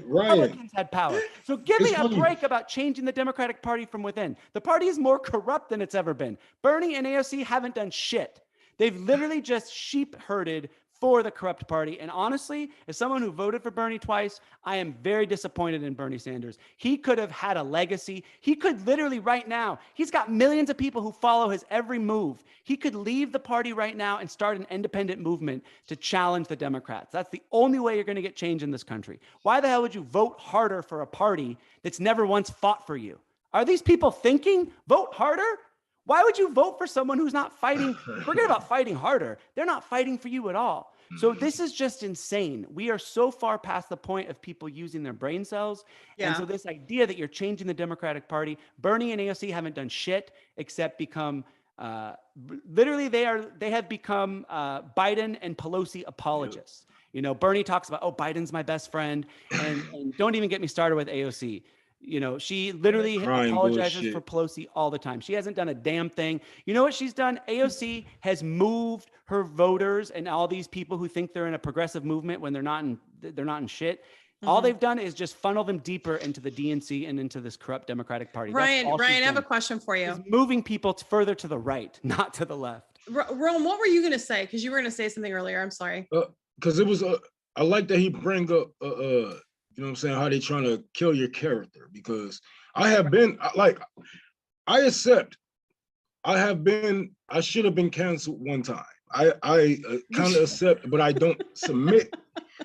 Republicans had power. So give me a break about changing the Democratic Party from within. The party is more corrupt than it's ever been. Bernie and AOC haven't done shit. They've literally just sheep herded for the corrupt party. And honestly, as someone who voted for Bernie twice, I am very disappointed in Bernie Sanders. He could have had a legacy. He could literally right now, he's got millions of people who follow his every move. He could leave the party right now and start an independent movement to challenge the Democrats. That's the only way you're going to get change in this country. Why the hell would you vote harder for a party that's never once fought for you? Are these people thinking, vote harder? Why would you vote for someone who's not fighting? Forget about fighting harder. They're not fighting for you at all. So this is just insane. We are so far past the point of people using their brain cells. And so this idea that you're changing the Democratic Party, Bernie and AOC haven't done shit except become, literally they have become Biden and Pelosi apologists. You know, Bernie talks about, oh, Biden's my best friend. And don't even get me started with AOC. You know, she literally apologizes for Pelosi all the time. She hasn't done a damn thing. You know what she's done? AOC has moved her voters and all these people who think they're in a progressive movement when they're not in shit. All they've done is just funnel them deeper into the DNC and into this corrupt Democratic Party. Ryan, I have a question for you. She's moving people further to the right, not to the left. Rome, what were you going to say? Because you were going to say something earlier. I'm sorry. Because it was, I like that he bring up, you know what I'm saying, how they trying to kill your character, because I have been, like, I should have been canceled one time. I kind of accept, but I don't submit.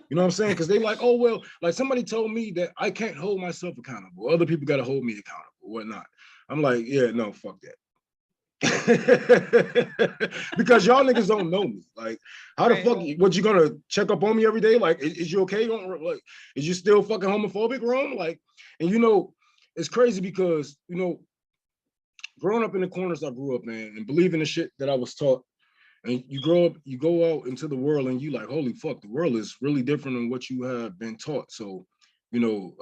You know what I'm saying? Because they like, oh, well, like somebody told me that I can't hold myself accountable. Other people got to hold me accountable, whatnot. I'm like, yeah, no, fuck that. Because y'all niggas don't know me. Like, how the fuck, what, you gonna check up on me every day? Like, is you okay? Like, is you still fucking homophobic, Rome? Like, and you know, it's crazy because, you know, growing up in the corners I grew up in and believing the shit that I was taught, and you grow up, you go out into the world and you like, holy fuck, the world is really different than what you have been taught. So, you know,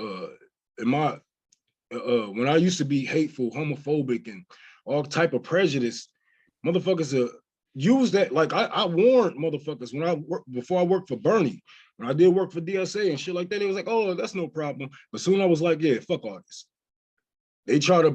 when I used to be hateful, homophobic, and all type of prejudice, motherfuckers use that. Like I warned motherfuckers before I worked for Bernie, when I did work for DSA and shit like that, it was like, oh, that's no problem. But soon I was like, yeah, fuck all this. They try to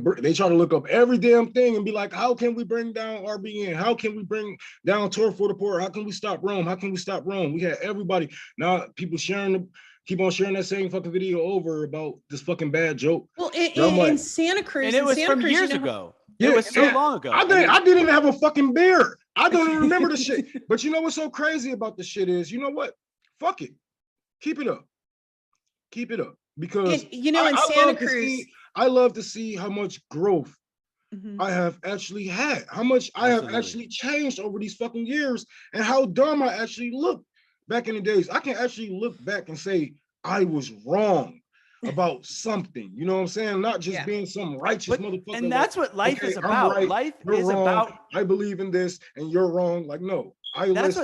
look up every damn thing and be like, how can we bring down RBN? How can we bring down Tour for the Poor? How can we stop Rome? How can we stop Rome? We had everybody. Now people keep on sharing that same fucking video over about this fucking bad joke. Well, in Santa Cruz, and it was from years ago. It was so long ago. I didn't even have a fucking beard. I don't even remember the shit. But you know what's so crazy about the shit is, you know what? Fuck it. Keep it up. Keep it up. Because in Santa Cruz, I love to see how much growth I have actually had, how much I have actually changed over these fucking years, and how dumb I actually looked back in the days. I can actually look back and say I was wrong about something. You know what I'm saying? Not just being some righteous motherfucker. And that's what life is about. Right, life is wrong, about. I believe in this, and you're wrong. Like, no. That's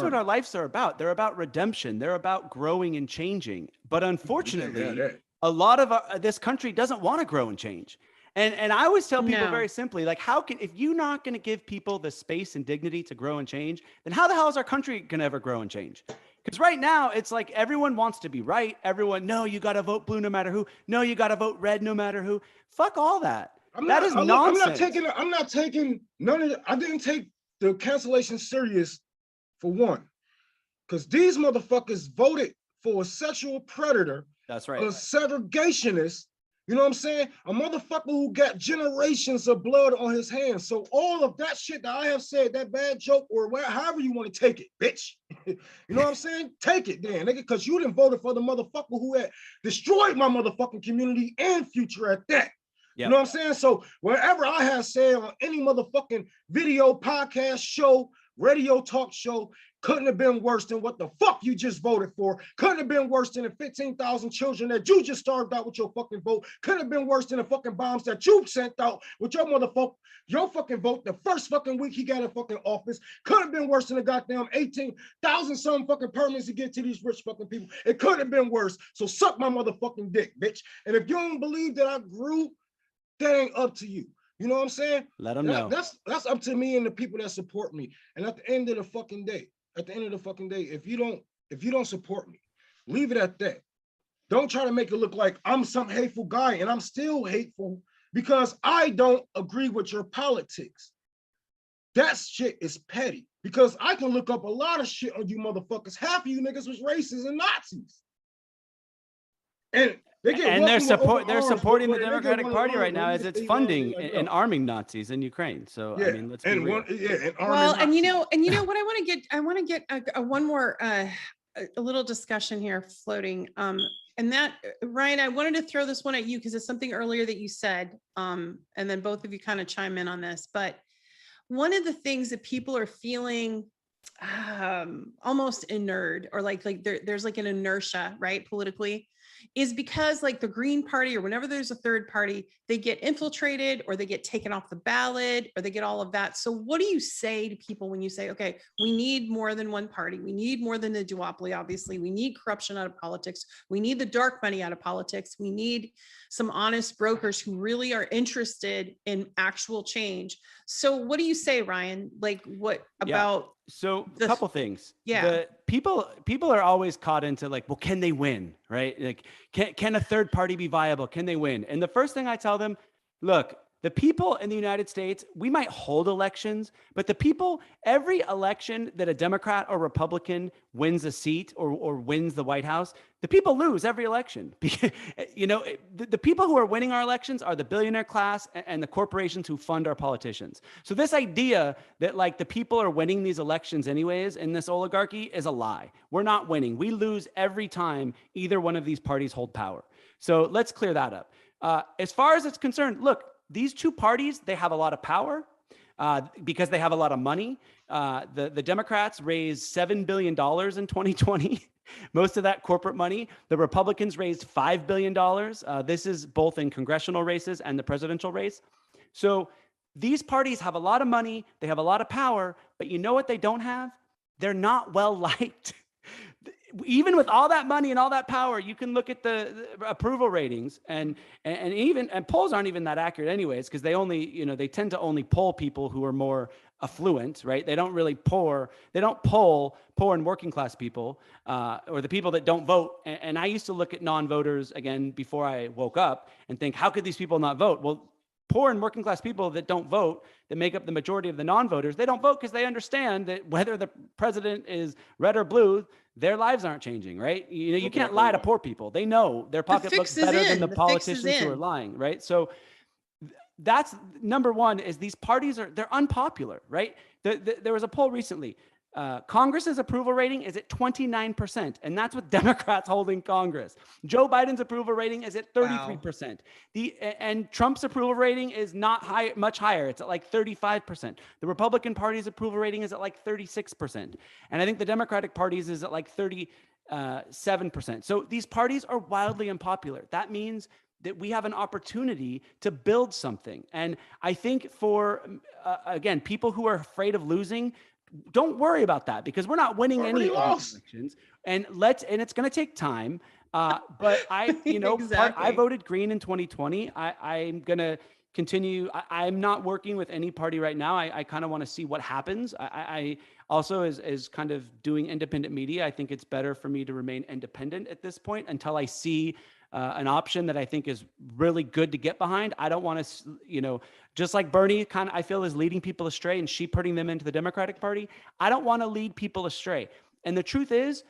what our lives are about. They're about redemption. They're about growing and changing. But unfortunately, a lot of this country doesn't want to grow and change. And I always tell people very simply, like, if you're not going to give people the space and dignity to grow and change, then how the hell is our country going to ever grow and change? Because right now it's like everyone wants to be right. Everyone, no, you got to vote blue no matter who. No, you got to vote red no matter who. Fuck all that. That is nonsense. I'm not taking none of it. I didn't take the cancellation serious for one, because these motherfuckers voted for a sexual predator. That's right. A segregationist. You know what I'm saying? A motherfucker who got generations of blood on his hands. So all of that shit that I have said, that bad joke, or however you want to take it, bitch. You know what I'm saying? Take it then, nigga, because you done voted for the motherfucker who had destroyed my motherfucking community and future at that. Yep. You know what I'm saying? So wherever I have said on any motherfucking video, podcast, show, radio talk show, couldn't have been worse than what the fuck you just voted for. Couldn't have been worse than the 15,000 children that you just starved out with your fucking vote. Couldn't have been worse than the fucking bombs that you sent out with your fucking vote the first fucking week he got in fucking office. Could have been worse than the goddamn 18,000 some fucking permits to get to these rich fucking people. It could have been worse. So suck my motherfucking dick, bitch. And if you don't believe that I grew, that ain't up to you. You know what I'm saying? Let them know. That's up to me and the people that support me. And at the end of the fucking day, if you don't support me, leave it at that. Don't try to make it look like I'm some hateful guy, and I'm still hateful because I don't agree with your politics. That shit is petty, because I can look up a lot of shit on you motherfuckers. Half of you niggas was racists and Nazis. And they're supporting the Democratic Party right now as it's funding and arming Nazis in Ukraine. So I mean, let's be real. And you know what I want to get a one more a little discussion here floating. And that, Ryan, I wanted to throw this one at you because it's something earlier that you said, and then both of you kind of chime in on this. But one of the things that people are feeling almost inured, or like there's like an inertia, right, politically, is because like the Green Party or whenever there's a third party, they get infiltrated or they get taken off the ballot or they get all of that. So what do you say to people when you say, okay, we need more than one party. We need more than the duopoly, obviously. We need corruption out of politics. We need the dark money out of politics. We need some honest brokers who really are interested in actual change. So what do you say, Ryan? Like what about... So a couple things. Yeah. The people are always caught into like, well, can they win? Right? Like, can a third party be viable? Can they win? And the first thing I tell them, look, the people in the United States, we might hold elections, but the people, every election that a Democrat or Republican wins a seat or wins the White House, the people lose every election. You know, the people who are winning our elections are the billionaire class and the corporations who fund our politicians. So this idea that like the people are winning these elections anyways in this oligarchy is a lie. We're not winning. We lose every time either one of these parties hold power. So let's clear that up. As far as it's concerned, look, these two parties, they have a lot of power because they have a lot of money. The Democrats raised $7 billion in 2020, most of that corporate money. The Republicans raised $5 billion. This is both in congressional races and the presidential race. So these parties have a lot of money. They have a lot of power. But you know what they don't have? They're not well liked. Even with all that money and all that power, you can look at the approval ratings and polls aren't even that accurate anyways, because they only, they tend to only poll people who are more affluent, right? They don't really poll poor and working class people, or the people that don't vote. And I used to look at non-voters again before I woke up and think, how could these people not vote? Well, poor and working class people that don't vote, that make up the majority of the non-voters, they don't vote because they understand that whether the president is red or blue, their lives aren't changing, right? You know, you can't lie to poor people. They know their pocketbook's better than the politicians who are lying, right? So that's number one, is these parties they're unpopular, right? There was a poll recently. Congress's approval rating is at 29%, and that's with Democrats holding Congress. Joe Biden's approval rating is at 33%. Wow. And Trump's approval rating is not much higher. It's at like 35%. The Republican Party's approval rating is at like 36%. And I think the Democratic Party's is at like 37%. So these parties are wildly unpopular. That means that we have an opportunity to build something. And I think for, again, people who are afraid of losing, don't worry about that, because we're not winning any elections, and it's going to take time. But I, you know, Exactly. I voted Green in 2020. I'm going to continue. I'm not working with any party right now. I kind of want to see what happens. I also, as kind of doing independent media, I think it's better for me to remain independent at this point until I see an option that I think is really good to get behind. I don't want to, you know, just like Bernie kind of, I feel, is leading people astray and shepherding them into the Democratic Party. I don't want to lead people astray. And the truth is,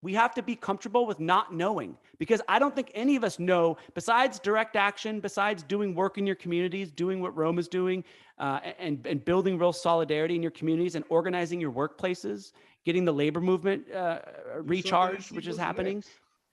we have to be comfortable with not knowing, because I don't think any of us know, besides direct action, besides doing work in your communities, doing what Rome is doing, and building real solidarity in your communities and organizing your workplaces, getting the labor movement recharged, which is happening.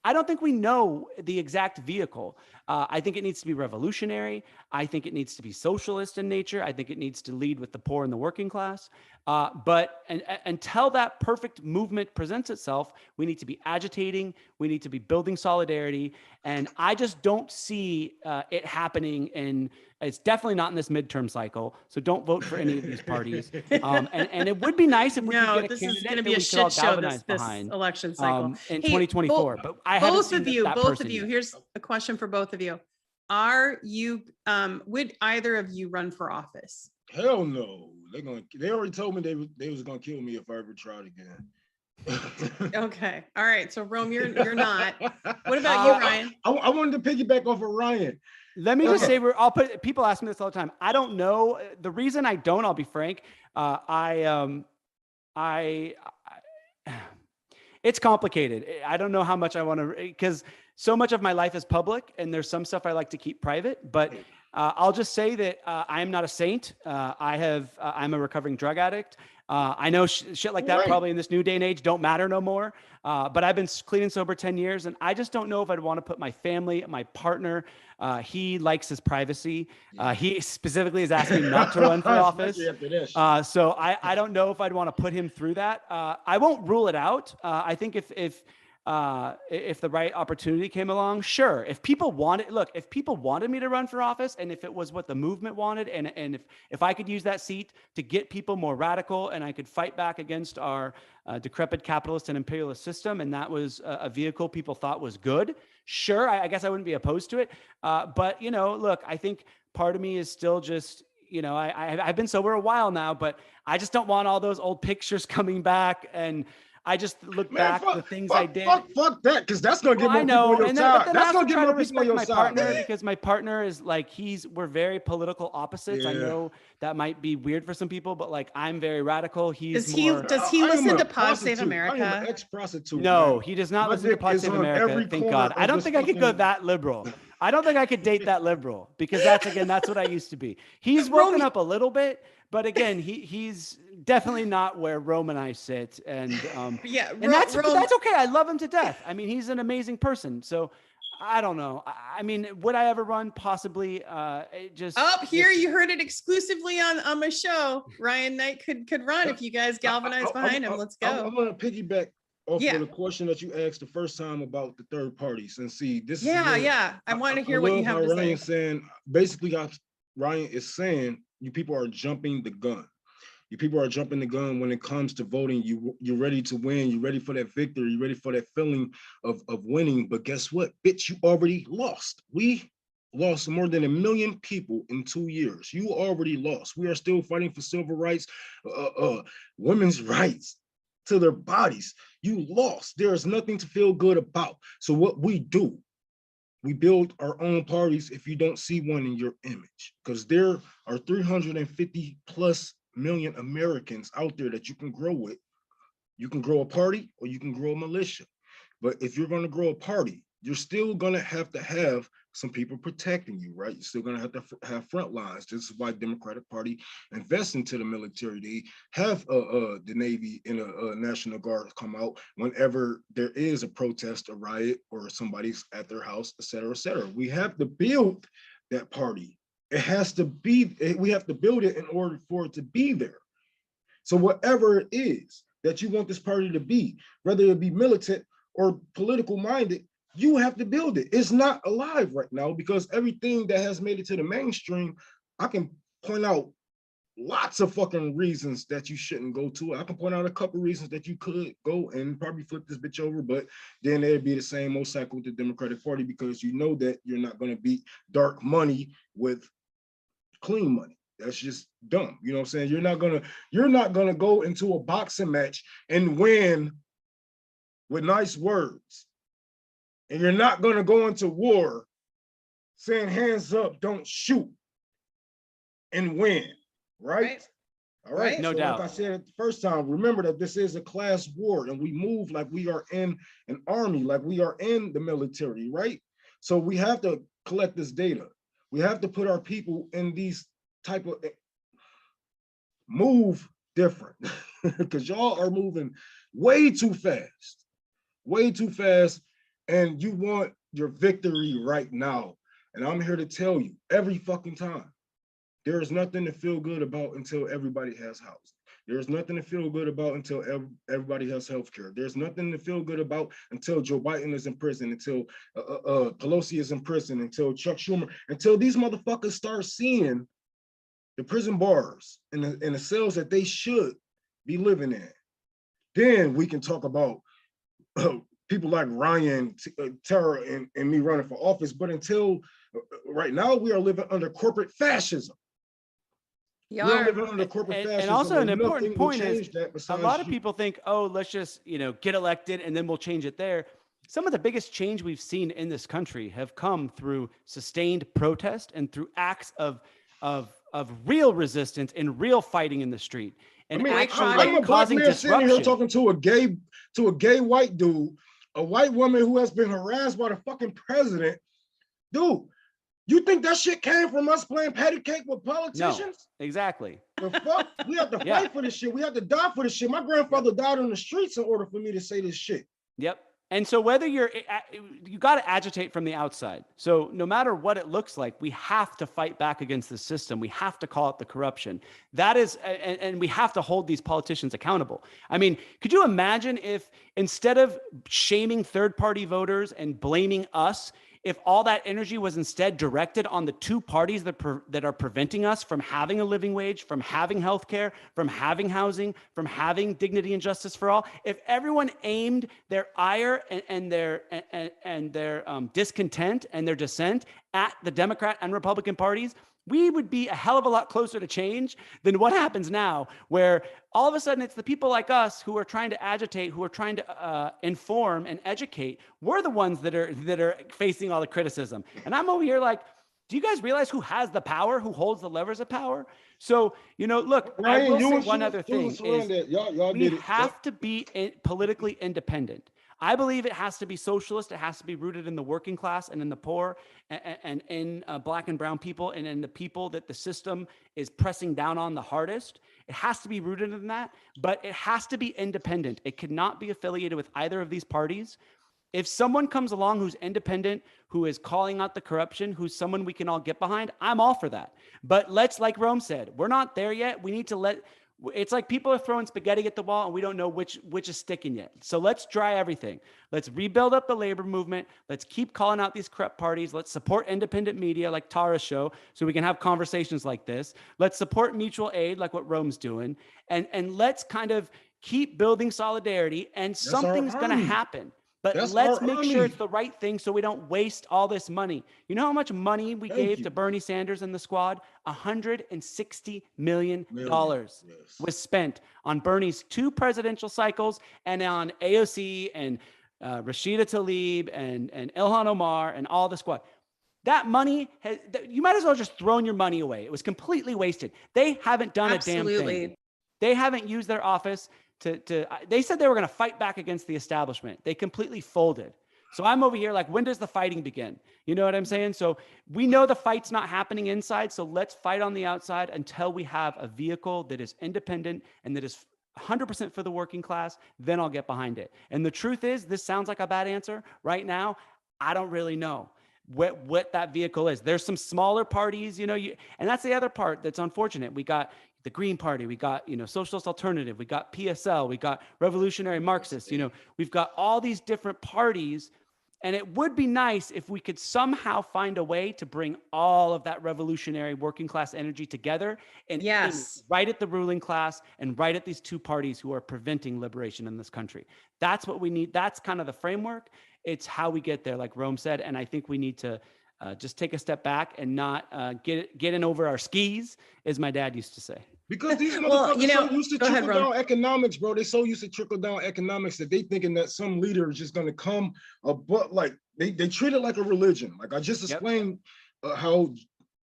I don't think we know the exact vehicle. I think it needs to be revolutionary. I think it needs to be socialist in nature. I think it needs to lead with the poor and the working class. But until that perfect movement presents itself, we need to be agitating. We need to be building solidarity. And I just don't see it happening it's definitely not in this midterm cycle. So don't vote for any of these parties. And it would be nice if we could get a candidate that we could all galvanize behind election cycle in 2024. But I haven't seen both of you. Here's a question for both of you. Are you, would either of you run for office? Hell no. They already told me they was gonna kill me if I ever tried again. Okay. All right. So Rome, you're not. What about you, Ryan? I wanted to piggyback off of Ryan. Let me just say, people ask me this all the time. I don't know. The reason I don't, I'll be frank, it's complicated. I don't know how much I want to, because so much of my life is public and there's some stuff I like to keep private, but I'll just say that I am not a saint. I'm a recovering drug addict. I know shit like that probably in this new day and age don't matter no more. But I've been clean and sober 10 years, and I just don't know if I'd want to put my family, my partner, he likes his privacy. He specifically has asked me not to run for office. So I don't know if I'd want to put him through that. I won't rule it out. I think if the right opportunity came along, sure. If people wanted me to run for office, and if it was what the movement wanted, and if I could use that seat to get people more radical, and I could fight back against our decrepit capitalist and imperialist system, and that was a vehicle people thought was good, sure, I guess I wouldn't be opposed to it. But look, I think part of me is still just, I've been sober a while now, but I just don't want all those old pictures coming back, and I just look back at the things I did. Fuck that, because that's gonna get more people on your side. That's gonna get more people on your side. Because my partner is like, we're very political opposites. Yeah. I know that might be weird for some people, but like, I'm very radical. Does he listen to Pod Save America? I am an ex-prostitute. No, he does not listen to Pod Save America. Thank God. I don't think I could go that liberal. I don't think I could date that liberal, because that's what I used to be. He's woken up a little bit, but again, he's definitely not where Rome and I sit. And that's okay. I love him to death. I mean, he's an amazing person. So I don't know. I mean, would I ever run? Possibly. You heard it exclusively on my show. Ryan Knight could run if you guys galvanize behind him. Let's go. I'm gonna piggyback off of the question that you asked the first time about the third parties, and see this. I want to hear what you have to say. Basically, Ryan is saying you people are jumping the gun. You people are jumping the gun when it comes to voting. You're ready to win. You're ready for that victory. You're ready for that feeling of winning. But guess what, bitch? You already lost. We lost more than 1 million people in 2 years. You already lost. We are still fighting for civil rights, women's rights to their bodies. You lost. There is nothing to feel good about. So what we do, we build our own parties if you don't see one in your image, because there are 350 plus million Americans out there that you can grow with. You can grow a party or you can grow a militia. But if you're going to grow a party, you're still going to have some people protecting you, right? You're still going to have front lines. This is why Democratic Party invests into the military. They have the Navy and a National Guard come out whenever there is a protest, a riot, or somebody's at their house, et cetera, et cetera. We have to build that party. It has to be, we have to build it in order for it to be there. So whatever it is that you want this party to be, whether it be militant or political minded, you have to build it. It's not alive right now because everything that has made it to the mainstream, I can point out lots of fucking reasons that you shouldn't go to it. I can point out a couple reasons that you could go and probably flip this bitch over, but then it'd be the same old cycle with the Democratic Party because you know that you're not going to beat dark money with clean money. That's just dumb. You know what I'm saying? You're not gonna go into a boxing match and win with nice words. And you're not going to go into war saying hands up, don't shoot, and win, right? All right. No so doubt. Like I said the first time, remember that this is a class war and we move like we are in an army, like we are in the military, right? So we have to collect this data. We have to put our people in these type of move different because y'all are moving way too fast. And you want your victory right now. And I'm here to tell you every fucking time, there is nothing to feel good about until everybody has housing. There's nothing to feel good about until everybody has healthcare. There's nothing to feel good about until Joe Biden is in prison, until Pelosi is in prison, until Chuck Schumer, until these motherfuckers start seeing the prison bars and the cells that they should be living in. Then we can talk about people like Ryan, Tara, and me running for office. But until right now, we are living under corporate fascism. We are living under corporate fascism. And also an important point is a lot of you. people think, oh, let's just, get elected and then we'll change it there. Some of the biggest change we've seen in this country have come through sustained protest and through acts of real resistance and real fighting in the street. And actually I'm a black man sitting here talking to a gay white dude, a white woman who has been harassed by the fucking president. Dude, you think that shit came from us playing patty cake with politicians? No, exactly. The fuck? We have to fight for this shit. We have to die for this shit. My grandfather died on the streets in order for me to say this shit. Yep. And so whether you got to agitate from the outside. So no matter what it looks like, we have to fight back against the system. We have to call it the corruption. That is, and we have to hold these politicians accountable. I mean, could you imagine if instead of shaming third-party voters and blaming us, if all that energy was instead directed on the two parties that are preventing us from having a living wage, from having healthcare, from having housing, from having dignity and justice for all, if everyone aimed their ire and their discontent and their dissent at the Democrat and Republican parties, we would be a hell of a lot closer to change than what happens now, where all of a sudden it's the people like us who are trying to agitate, who are trying to inform and educate. We're the ones that are facing all the criticism. And I'm over here like, do you guys realize who has the power, who holds the levers of power? So, look, Ryan, I will say one other thing is we have to be politically independent. I believe it has to be socialist. It has to be rooted in the working class and in the poor and in black and brown people and in the people that the system is pressing down on the hardest. It has to be rooted in that, but it has to be independent. It cannot be affiliated with either of these parties. If someone comes along who's independent, who is calling out the corruption, who's someone we can all get behind, I'm all for that. But let's, like Rome said, we're not there yet. We need to it's like people are throwing spaghetti at the wall and we don't know which is sticking yet. So let's try everything. Let's rebuild up the labor movement. Let's keep calling out these corrupt parties. Let's support independent media like Tara's show so we can have conversations like this. Let's support mutual aid like what Rome's doing. And let's kind of keep building solidarity and something's going to happen. But That's let's our make army. sure it's the right thing so we don't waste all this money. You know how much money we Thank gave you. to Bernie Sanders and the squad? $160 million Yes. was spent on Bernie's 2 presidential cycles and on AOC and Rashida Tlaib and Ilhan Omar and all the squad. That money, you might as well just thrown your money away. It was completely wasted. They haven't done a damn thing. They haven't used their office they said they were going to fight back against the establishment. They completely folded. So I'm over here like, when does the fighting begin? You know what I'm saying? So we know the fight's not happening inside. So let's fight on the outside until we have a vehicle that is independent and that is 100% for the working class. Then I'll get behind it. And the truth is, this sounds like a bad answer. Right now, I don't really know what that vehicle is. There's some smaller parties, and that's the other part that's unfortunate. We got the Green Party, we got, Socialist Alternative, we got PSL, we got Revolutionary Marxist, we've got all these different parties. And it would be nice if we could somehow find a way to bring all of that revolutionary working class energy together and aim right at the ruling class and right at these 2 parties who are preventing liberation in this country. That's what we need. That's kind of the framework. It's how we get there, like Rome said. And I think we need to just take a step back and not get in over our skis, as my dad used to say. Because these motherfuckers so used to trickle down economics, bro. They so used to trickle down economics that they thinking that some leader is just gonna come, but like they treat it like a religion. Like I just explained how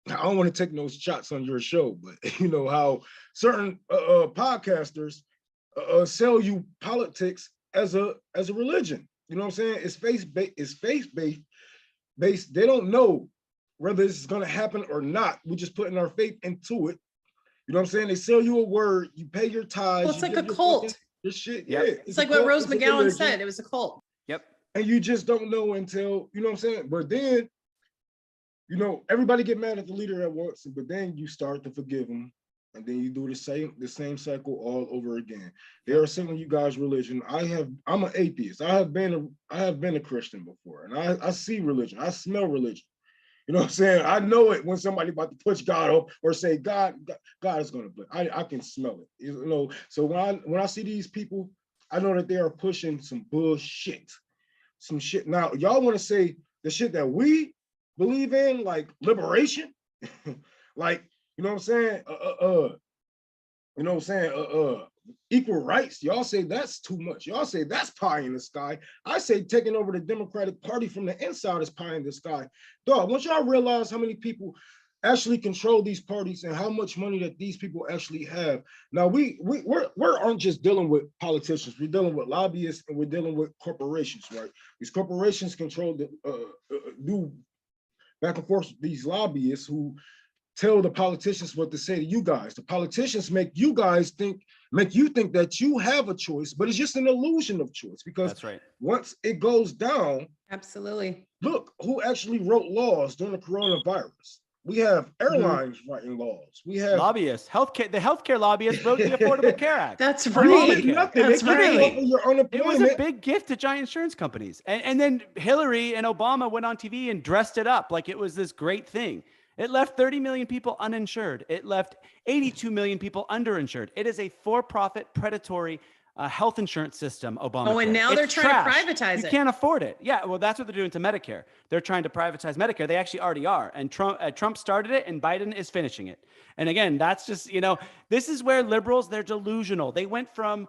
I don't want to take no shots on your show, but how certain podcasters sell you politics as a religion. You know what I'm saying? It's faith-based. They don't know whether this is gonna happen or not. We're just putting our faith into it. You know what I'm saying? They sell you a word, you pay your tithes. Well, it's like a cult. Your shit, It's like what Rose McGowan said. It was a cult. Yep. And you just don't know until, you know what I'm saying? But then, everybody get mad at the leader at once, but then you start to forgive them. And then you do the same cycle all over again. They are selling you guys religion. I'm an atheist. I have been a Christian before, and I see religion. I smell religion. You know what I'm saying? I know it when somebody about to push God up or say God is going to bless. I can smell it. So when I see these people, I know that they are pushing some bullshit, some shit. Now y'all want to say the shit that we believe in, like liberation, like what I'm saying? Equal rights. Y'all say that's too much. Y'all say that's pie in the sky. I say taking over the Democratic Party from the inside is pie in the sky. Dog, once y'all realize how many people actually control these parties and how much money that these people actually have. Now we aren't just dealing with politicians. We're dealing with lobbyists and we're dealing with corporations, right? These corporations control do back and forth with these lobbyists who tell the politicians what to say to you guys. The politicians make you think that you have a choice, but it's just an illusion of choice, because that's right. Once it goes down, absolutely. Look who actually wrote laws during the coronavirus. We have airlines writing laws. We have lobbyists, the healthcare lobbyists wrote the Affordable Care Act. That's right. That's right. It was a big gift to giant insurance companies. And then Hillary and Obama went on TV and dressed it up like it was this great thing. It left 30 million people uninsured. It left 82 million people underinsured. It is a for-profit, predatory health insurance system, Obama. Oh, and now they're trying to privatize it. You can't afford it. Yeah, well, that's what they're doing to Medicare. They're trying to privatize Medicare. They actually already are. And Trump started it, and Biden is finishing it. And again, that's just, this is where liberals, they're delusional. They went from,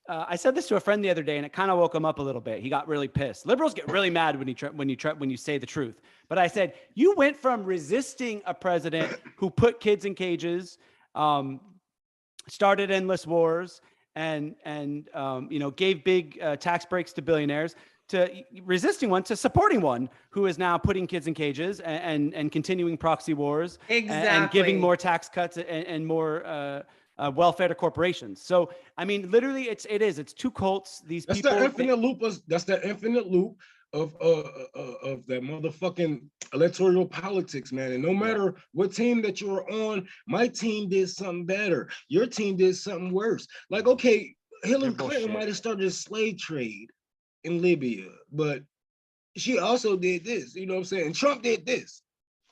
I said this to a friend the other day, and it kind of woke him up a little bit. He got really pissed. Liberals get really mad when you say the truth. But I said, you went from resisting a president who put kids in cages, started endless wars, and gave big tax breaks to billionaires, to resisting one, to supporting one who is now putting kids in cages and continuing proxy wars, and giving more tax cuts and more welfare to corporations. So I mean, literally, it's two cults. These people. That's the infinite loop of that motherfucking electoral politics, man. And no matter what team that you're on, my team did something better. Your team did something worse. Like, okay, Hillary Clinton might have started a slave trade in Libya, but she also did this. You know what I'm saying? Trump did this.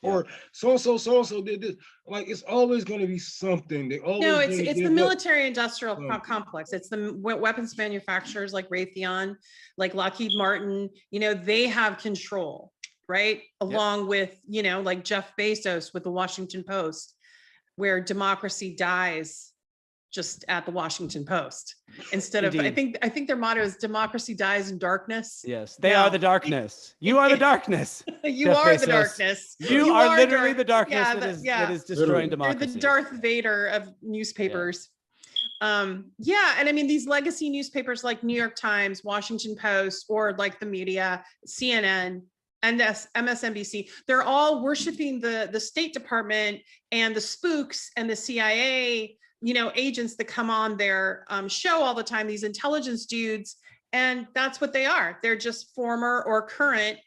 or so-and-so did this. Like, it's always going to be something. They always No, gonna it's the give up. military industrial something. complex. It's the weapons manufacturers like Raytheon, like Lockheed Martin, they have control, right? Along with, like Jeff Bezos with the Washington Post, where democracy dies just at the Washington Post instead of, Indeed. I think their motto is democracy dies in darkness. Yes, they are the darkness. You are the darkness. You Jeff are the Bezos. darkness. You are literally dark. the darkness Yeah, that is destroying They're democracy. the Darth Vader of newspapers. And I mean, these legacy newspapers like New York Times, Washington Post, or like the media, CNN, and MSNBC, they're all worshiping the State Department and the spooks and the CIA, agents that come on their show all the time, these intelligence dudes. And that's what they are. They're just former or current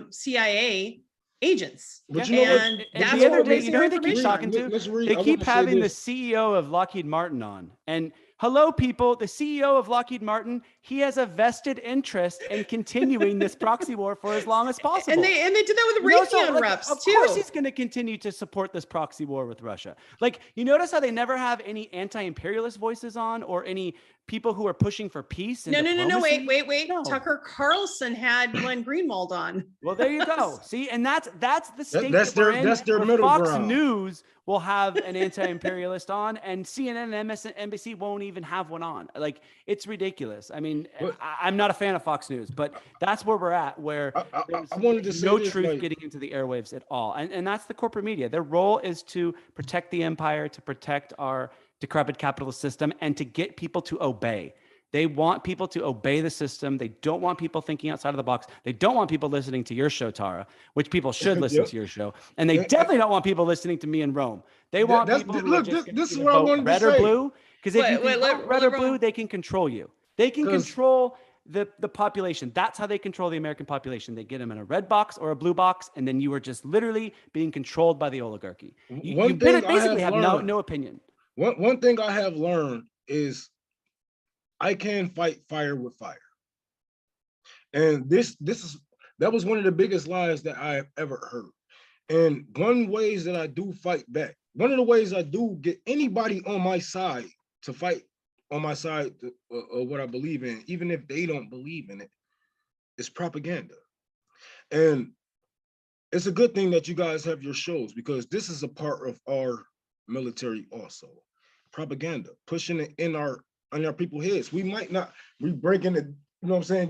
CIA agents. But and that's the other what day, makes you know their who they keep information. talking to? They keep having the CEO of Lockheed Martin on. And hello, people, the CEO of Lockheed Martin, he has a vested interest in continuing this proxy war for as long as possible. And they did that with Raytheon reps of too. Of course he's going to continue to support this proxy war with Russia. Like, you notice how they never have any anti-imperialist voices on or any people who are pushing for peace and diplomacy? Wait. No. Tucker Carlson had Glenn Greenwald on. Well, there you go. See, and that's the state that's their middle Fox ground. News will have an anti-imperialist on, and CNN and MSNBC won't even have one on. Like, it's ridiculous. I mean, I'm not a fan of Fox News, but that's where we're at, where I wanted to say no this, truth like, getting into the airwaves at all. And that's the corporate media. Their role is to protect the empire, to protect our decrepit capitalist system, and to get people to obey. They want people to obey the system. They don't want people thinking outside of the box. They don't want people listening to your show, Tara, which people should listen to your show. And they definitely don't want people listening to me in Rome. They want people who are just this is what I wanted red to say. or blue. Because if you vote red or blue, they can control you. They can control the population. That's how they control the American population. They get them in a red box or a blue box, and then you are just literally being controlled by the oligarchy. You basically have no opinion. One thing I have learned is I can fight fire with fire. And that was one of the biggest lies that I have ever heard. And one ways that I do fight back, one of the ways I do get anybody on my side to fight on my side of what I believe in, even if they don't believe in it, is propaganda. And it's a good thing that you guys have your shows, because this is a part of our military also. Propaganda, pushing it on our people's heads. We might not be breaking it,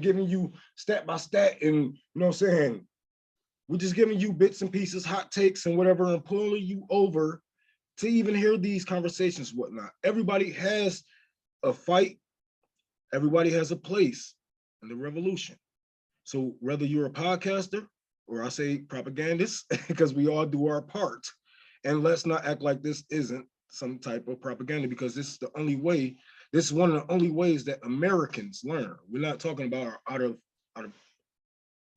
giving you stat by stat, and we're just giving you bits and pieces, hot takes and whatever, and pulling you over to even hear these conversations, whatnot. Everybody has a fight, everybody has a place in the revolution. So whether you're a podcaster or I say propagandist, because we all do our part, and let's not act like this isn't some type of propaganda, because this is the only way. This is one of the only ways that Americans learn. We're not talking about out of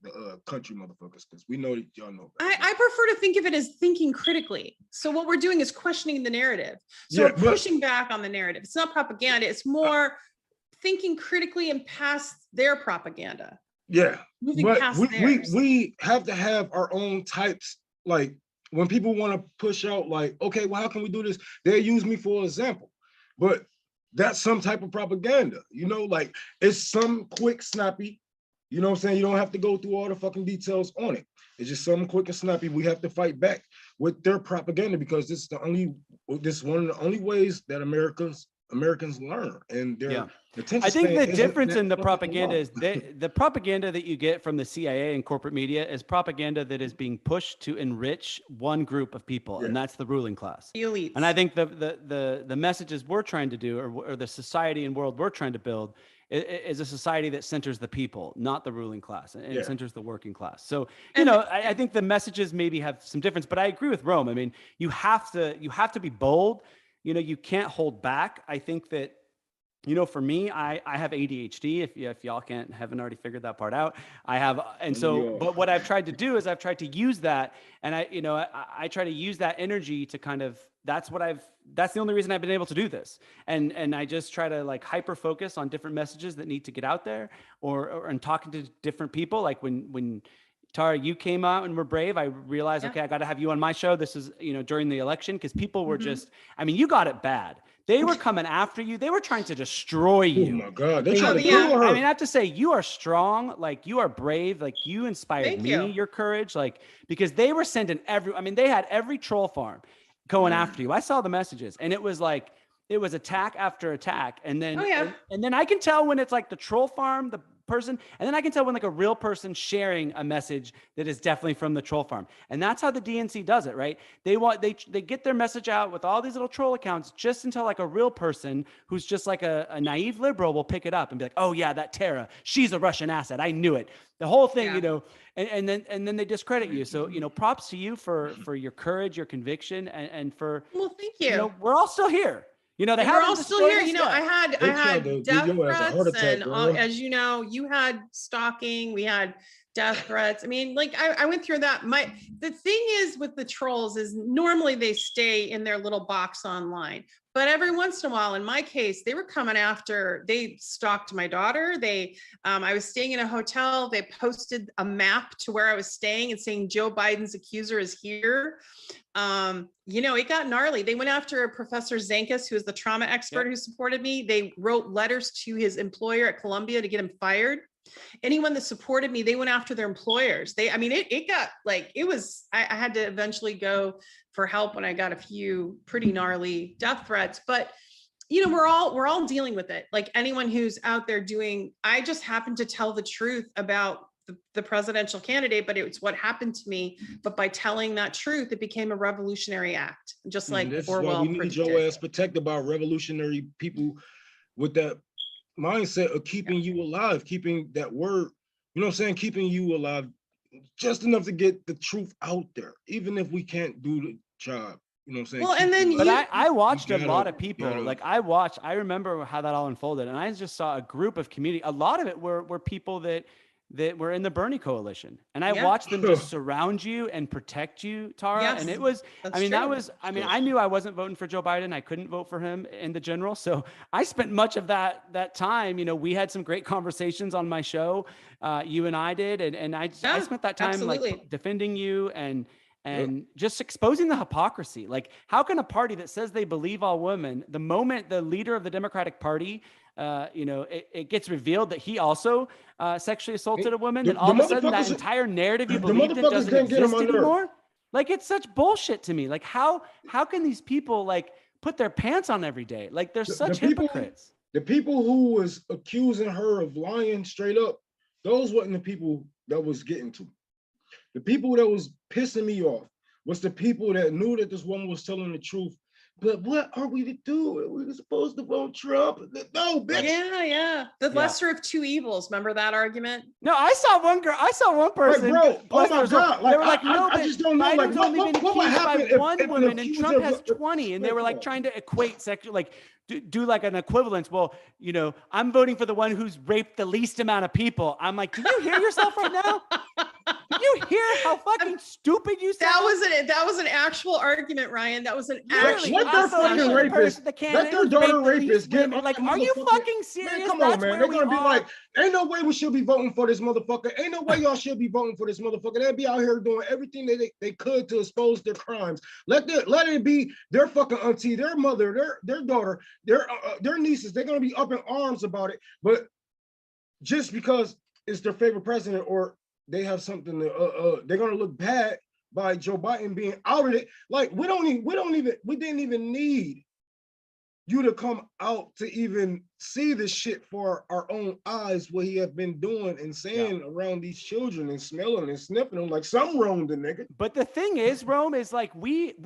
the country motherfuckers, because we know that y'all know. I prefer to think of it as thinking critically. So what we're doing is questioning the narrative. So we're pushing back on the narrative. It's not propaganda. It's more thinking critically and past their propaganda. Yeah, moving past theirs. We have to have our own types. Like, when people want to push out, like, okay, well, how can we do this? They use me for example, but that's some type of propaganda, like it's some quick, snappy, you don't have to go through all the fucking details on it. It's just something quick and snappy. We have to fight back with their propaganda, because this is one of the only ways that Americans learn, and their attention I think span the difference in the that propaganda is long. the propaganda that you get from the CIA and corporate media is propaganda that is being pushed to enrich one group of people, and that's the ruling class. The elites. And I think the messages we're trying to do, or the society and world we're trying to build, is a society that centers the people, not the ruling class, and it centers the working class. So, I think the messages maybe have some difference, but I agree with Rome. I mean, you have to be bold. You can't hold back. I think that, for me, I have ADHD. If y'all haven't already figured that part out, I have. And so, but what I've tried to do is I've tried to use that, and I try to use that energy to kind of, that's the only reason I've been able to do this. And I just try to like hyper focus on different messages that need to get out there, or talking to different people. Like when Tara, you came out and were brave. I realized, okay, I got to have you on my show. This is, during the election, because people were just, you got it bad. They were coming after you. They were trying to destroy you. Oh my God, they tried to yeah. kill her. I have to say, you are strong. Like, you are brave. Like, you inspired me, your courage. Like, because they were sending they had every troll farm going after you. I saw the messages, and it was like, it was attack after attack. And then, and then I can tell when it's like the troll farm, the person, and then I can tell when like a real person sharing a message that is definitely from the troll farm. And that's how the DNC does it, right? They get their message out with all these little troll accounts just until like a real person who's just like a naive liberal will pick it up and be like, oh yeah, that Tara, she's a Russian asset. I knew it. The whole thing, and then they discredit you. So, props to you for your courage, your conviction, and for, well, thank you. We're all still here. We're all still here. I had death threats, and as you know, you had stalking. We had death threats. I went through that. The thing is with the trolls is normally they stay in their little box online, but every once in a while, in my case, they were coming after. They stalked my daughter. I was staying in a hotel. They posted a map to where I was staying and saying Joe Biden's accuser is here. It got gnarly. They went after Professor Zankus, who is the trauma expert who supported me. They wrote letters to his employer at Columbia to get him fired. Anyone that supported me, they went after their employers. It got like, I had to eventually go for help when I got a few pretty gnarly death threats, but we're all dealing with it. Like anyone who's out there I just happened to tell the truth about the presidential candidate, but it's what happened to me. But by telling that truth, it became a revolutionary act, just like Orwell we need your ass protected by revolutionary people with that mindset of keeping you alive, keeping that word, keeping you alive just enough to get the truth out there, even if we can't do the job. Well, and then I watched a lot of people. I remember how that all unfolded, and I just saw a group of community. A lot of it were people that were in the Bernie coalition, and I watched them just surround you and protect you, Tara. Yes, and it was, I knew I wasn't voting for Joe Biden. I couldn't vote for him in the general. So I spent much of that time, we had some great conversations on my show. You and I did. And I spent that time like defending you and just exposing the hypocrisy. Like, how can a party that says they believe all women, the moment the leader of the Democratic Party, it gets revealed that he also sexually assaulted a woman, and all of a sudden that entire narrative you believed in doesn't exist anymore? Like, it's such bullshit to me. Like, how can these people like put their pants on every day? Like, they're such hypocrites. The people who was accusing her of lying straight up, those wasn't the people that was getting to me. The people that was pissing me off was the people that knew that this woman was telling the truth. But what are we to do? We were supposed to vote Trump. No, bitch. Yeah. The lesser of two evils. Remember that argument? No, I saw one person. Like, bro, oh my God. They were like, no, I just don't know. Like, what would happen if one woman and Trump has 20? And they were like trying to equate sexual, like do like an equivalence. Well, I'm voting for the one who's raped the least amount of people. I'm like, do you hear yourself right now? Did you hear how fucking stupid you sound? That was an actual argument, Ryan. That was an actual. Let their fucking rapist. Let their daughter rapist get. Like, are you fucking serious? Man, come on, man. They're gonna be like, ain't no way we should be voting for this motherfucker. Ain't no way y'all should be voting for this motherfucker. They'd be out here doing everything they could to expose their crimes. Let it be their fucking auntie, their mother, their daughter, their nieces. They're gonna be up in arms about it. But just because it's their favorite president or they have something to, they're gonna look bad by Joe Biden being outed. It like we didn't even need you to come out to even see this shit for our own eyes, what he have been doing and saying around these children and smelling and sniffing them like some wrong the nigga. But the thing is, Rome, is like we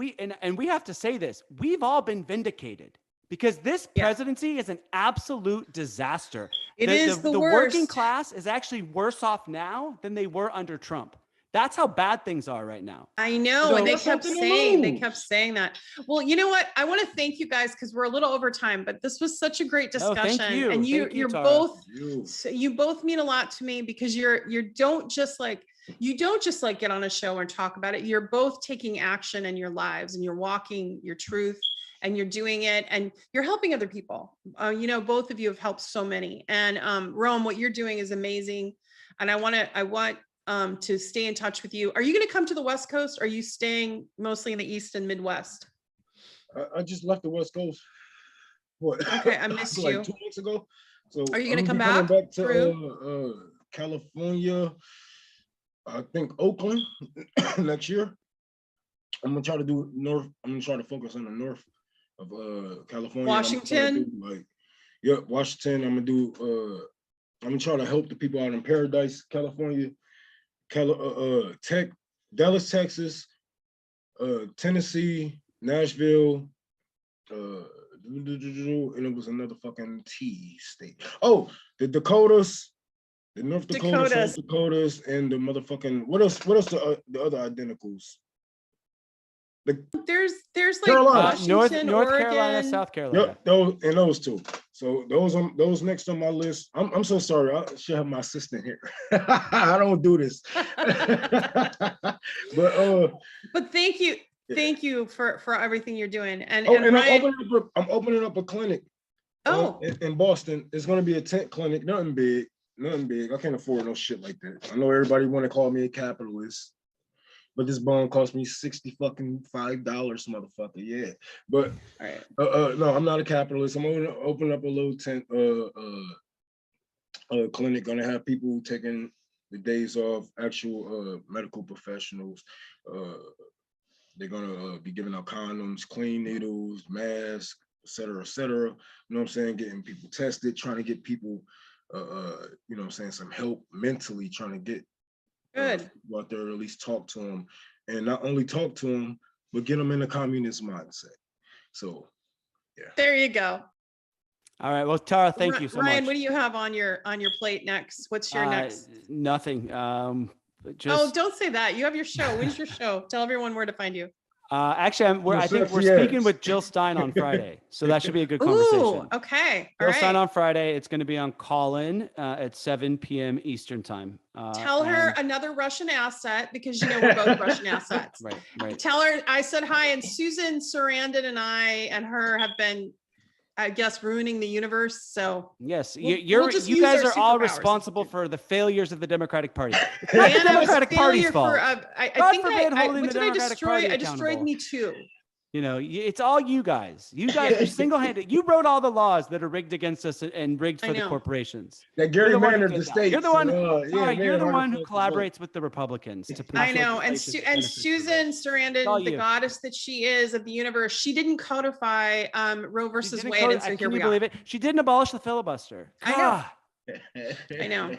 have to say this, we've all been vindicated. Because this presidency is an absolute disaster. The working class is actually worse off now than they were under Trump. That's how bad things are right now. I know, and they kept saying that. Well, you know what? I want to thank you guys because we're a little over time, but this was such a great discussion. Thank you. And you both mean a lot to me because you don't just get on a show and talk about it. You're both taking action in your lives and you're walking your truth. And you're doing it and you're helping other people. Both of you have helped so many. And Rome, what you're doing is amazing. And I want to stay in touch with you. Are you going to come to the West Coast? Or are you staying mostly in the East and Midwest? I just left the West Coast. What? Okay, I missed like you. 2 weeks ago. So Are you going to come coming back? to California? I think Oakland next year. I'm gonna try to do north. I'm gonna try to focus on the north of California. Washington. Washington. I'm gonna try to help the people out in Paradise, California, Dallas, Texas, Tennessee, Nashville, and it was another fucking T state. Oh, the Dakotas, the North Dakotas, South Dakotas, and the motherfucking what else? What else? The other identicals. There's like Carolina. Washington, North Oregon. Carolina, South Carolina. Yep, those two. So those next on my list. I'm so sorry. I should have my assistant here. I don't do this. But thank you for everything you're doing. And Ryan, I'm opening up a clinic. Oh, in Boston. It's gonna be a tent clinic. Nothing big. I can't afford no shit like that. I know everybody want to call me a capitalist, but this bone cost me $65, motherfucker. Yeah, but no, I'm not a capitalist. I'm gonna open up a little tent clinic. Gonna have people taking the days off, actual medical professionals. They're gonna be giving out condoms, clean needles, masks, et cetera, et cetera. You know what I'm saying? Getting people tested, trying to get people, you know what I'm saying, some help mentally, trying to get good. Go out there, or at least talk to them, and not only talk to them, but get them in a communist mindset. So, yeah. There you go. All right. Well, Tara, thank you so much. Ryan, what do you have on your plate next? What's your next? Nothing. Oh, don't say that. You have your show. When's your show? Tell everyone where to find you. Actually, I think we're speaking with Jill Stein on Friday, so that should be a good conversation. Ooh, okay. Jill Stein on Friday. It's going to be on Call-In at 7 p.m. Eastern time. Tell her another Russian asset, because we're both Russian assets. Right. Tell her I said hi, and Susan Sarandon and I and her have been, I guess, ruining the universe. So yes, we'll you guys are all responsible for the failures of the Democratic Party. It's not and the Democratic Party's fault. I think what did I destroy? I destroyed Me Too. It's all you guys. You guys are single-handed. You wrote all the laws that are rigged against us and rigged for the corporations. That Gary Maynard the state. You're the one. You're the one who collaborates with the Republicans to. I know. And Susan Sarandon, the goddess that she is of the universe, she didn't codify Roe versus Wade. And so here we believe it? She didn't abolish the filibuster. I know.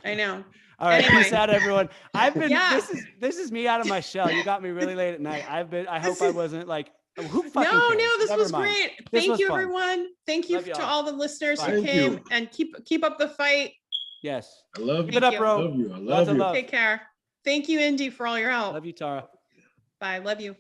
I know. All right, peace out, everyone. I've been. This is me out of my shell. You got me really late at night. I hope I wasn't like. Who fucking cares? This Never was mind. Great. Thank you, everyone. Thank you to all the listeners who came and keep up the fight. Yes. I love you. Keep it up, bro. I love you. I love you. Take care. Thank you, Indy, for all your help. Love you, Tara. Bye. Love you.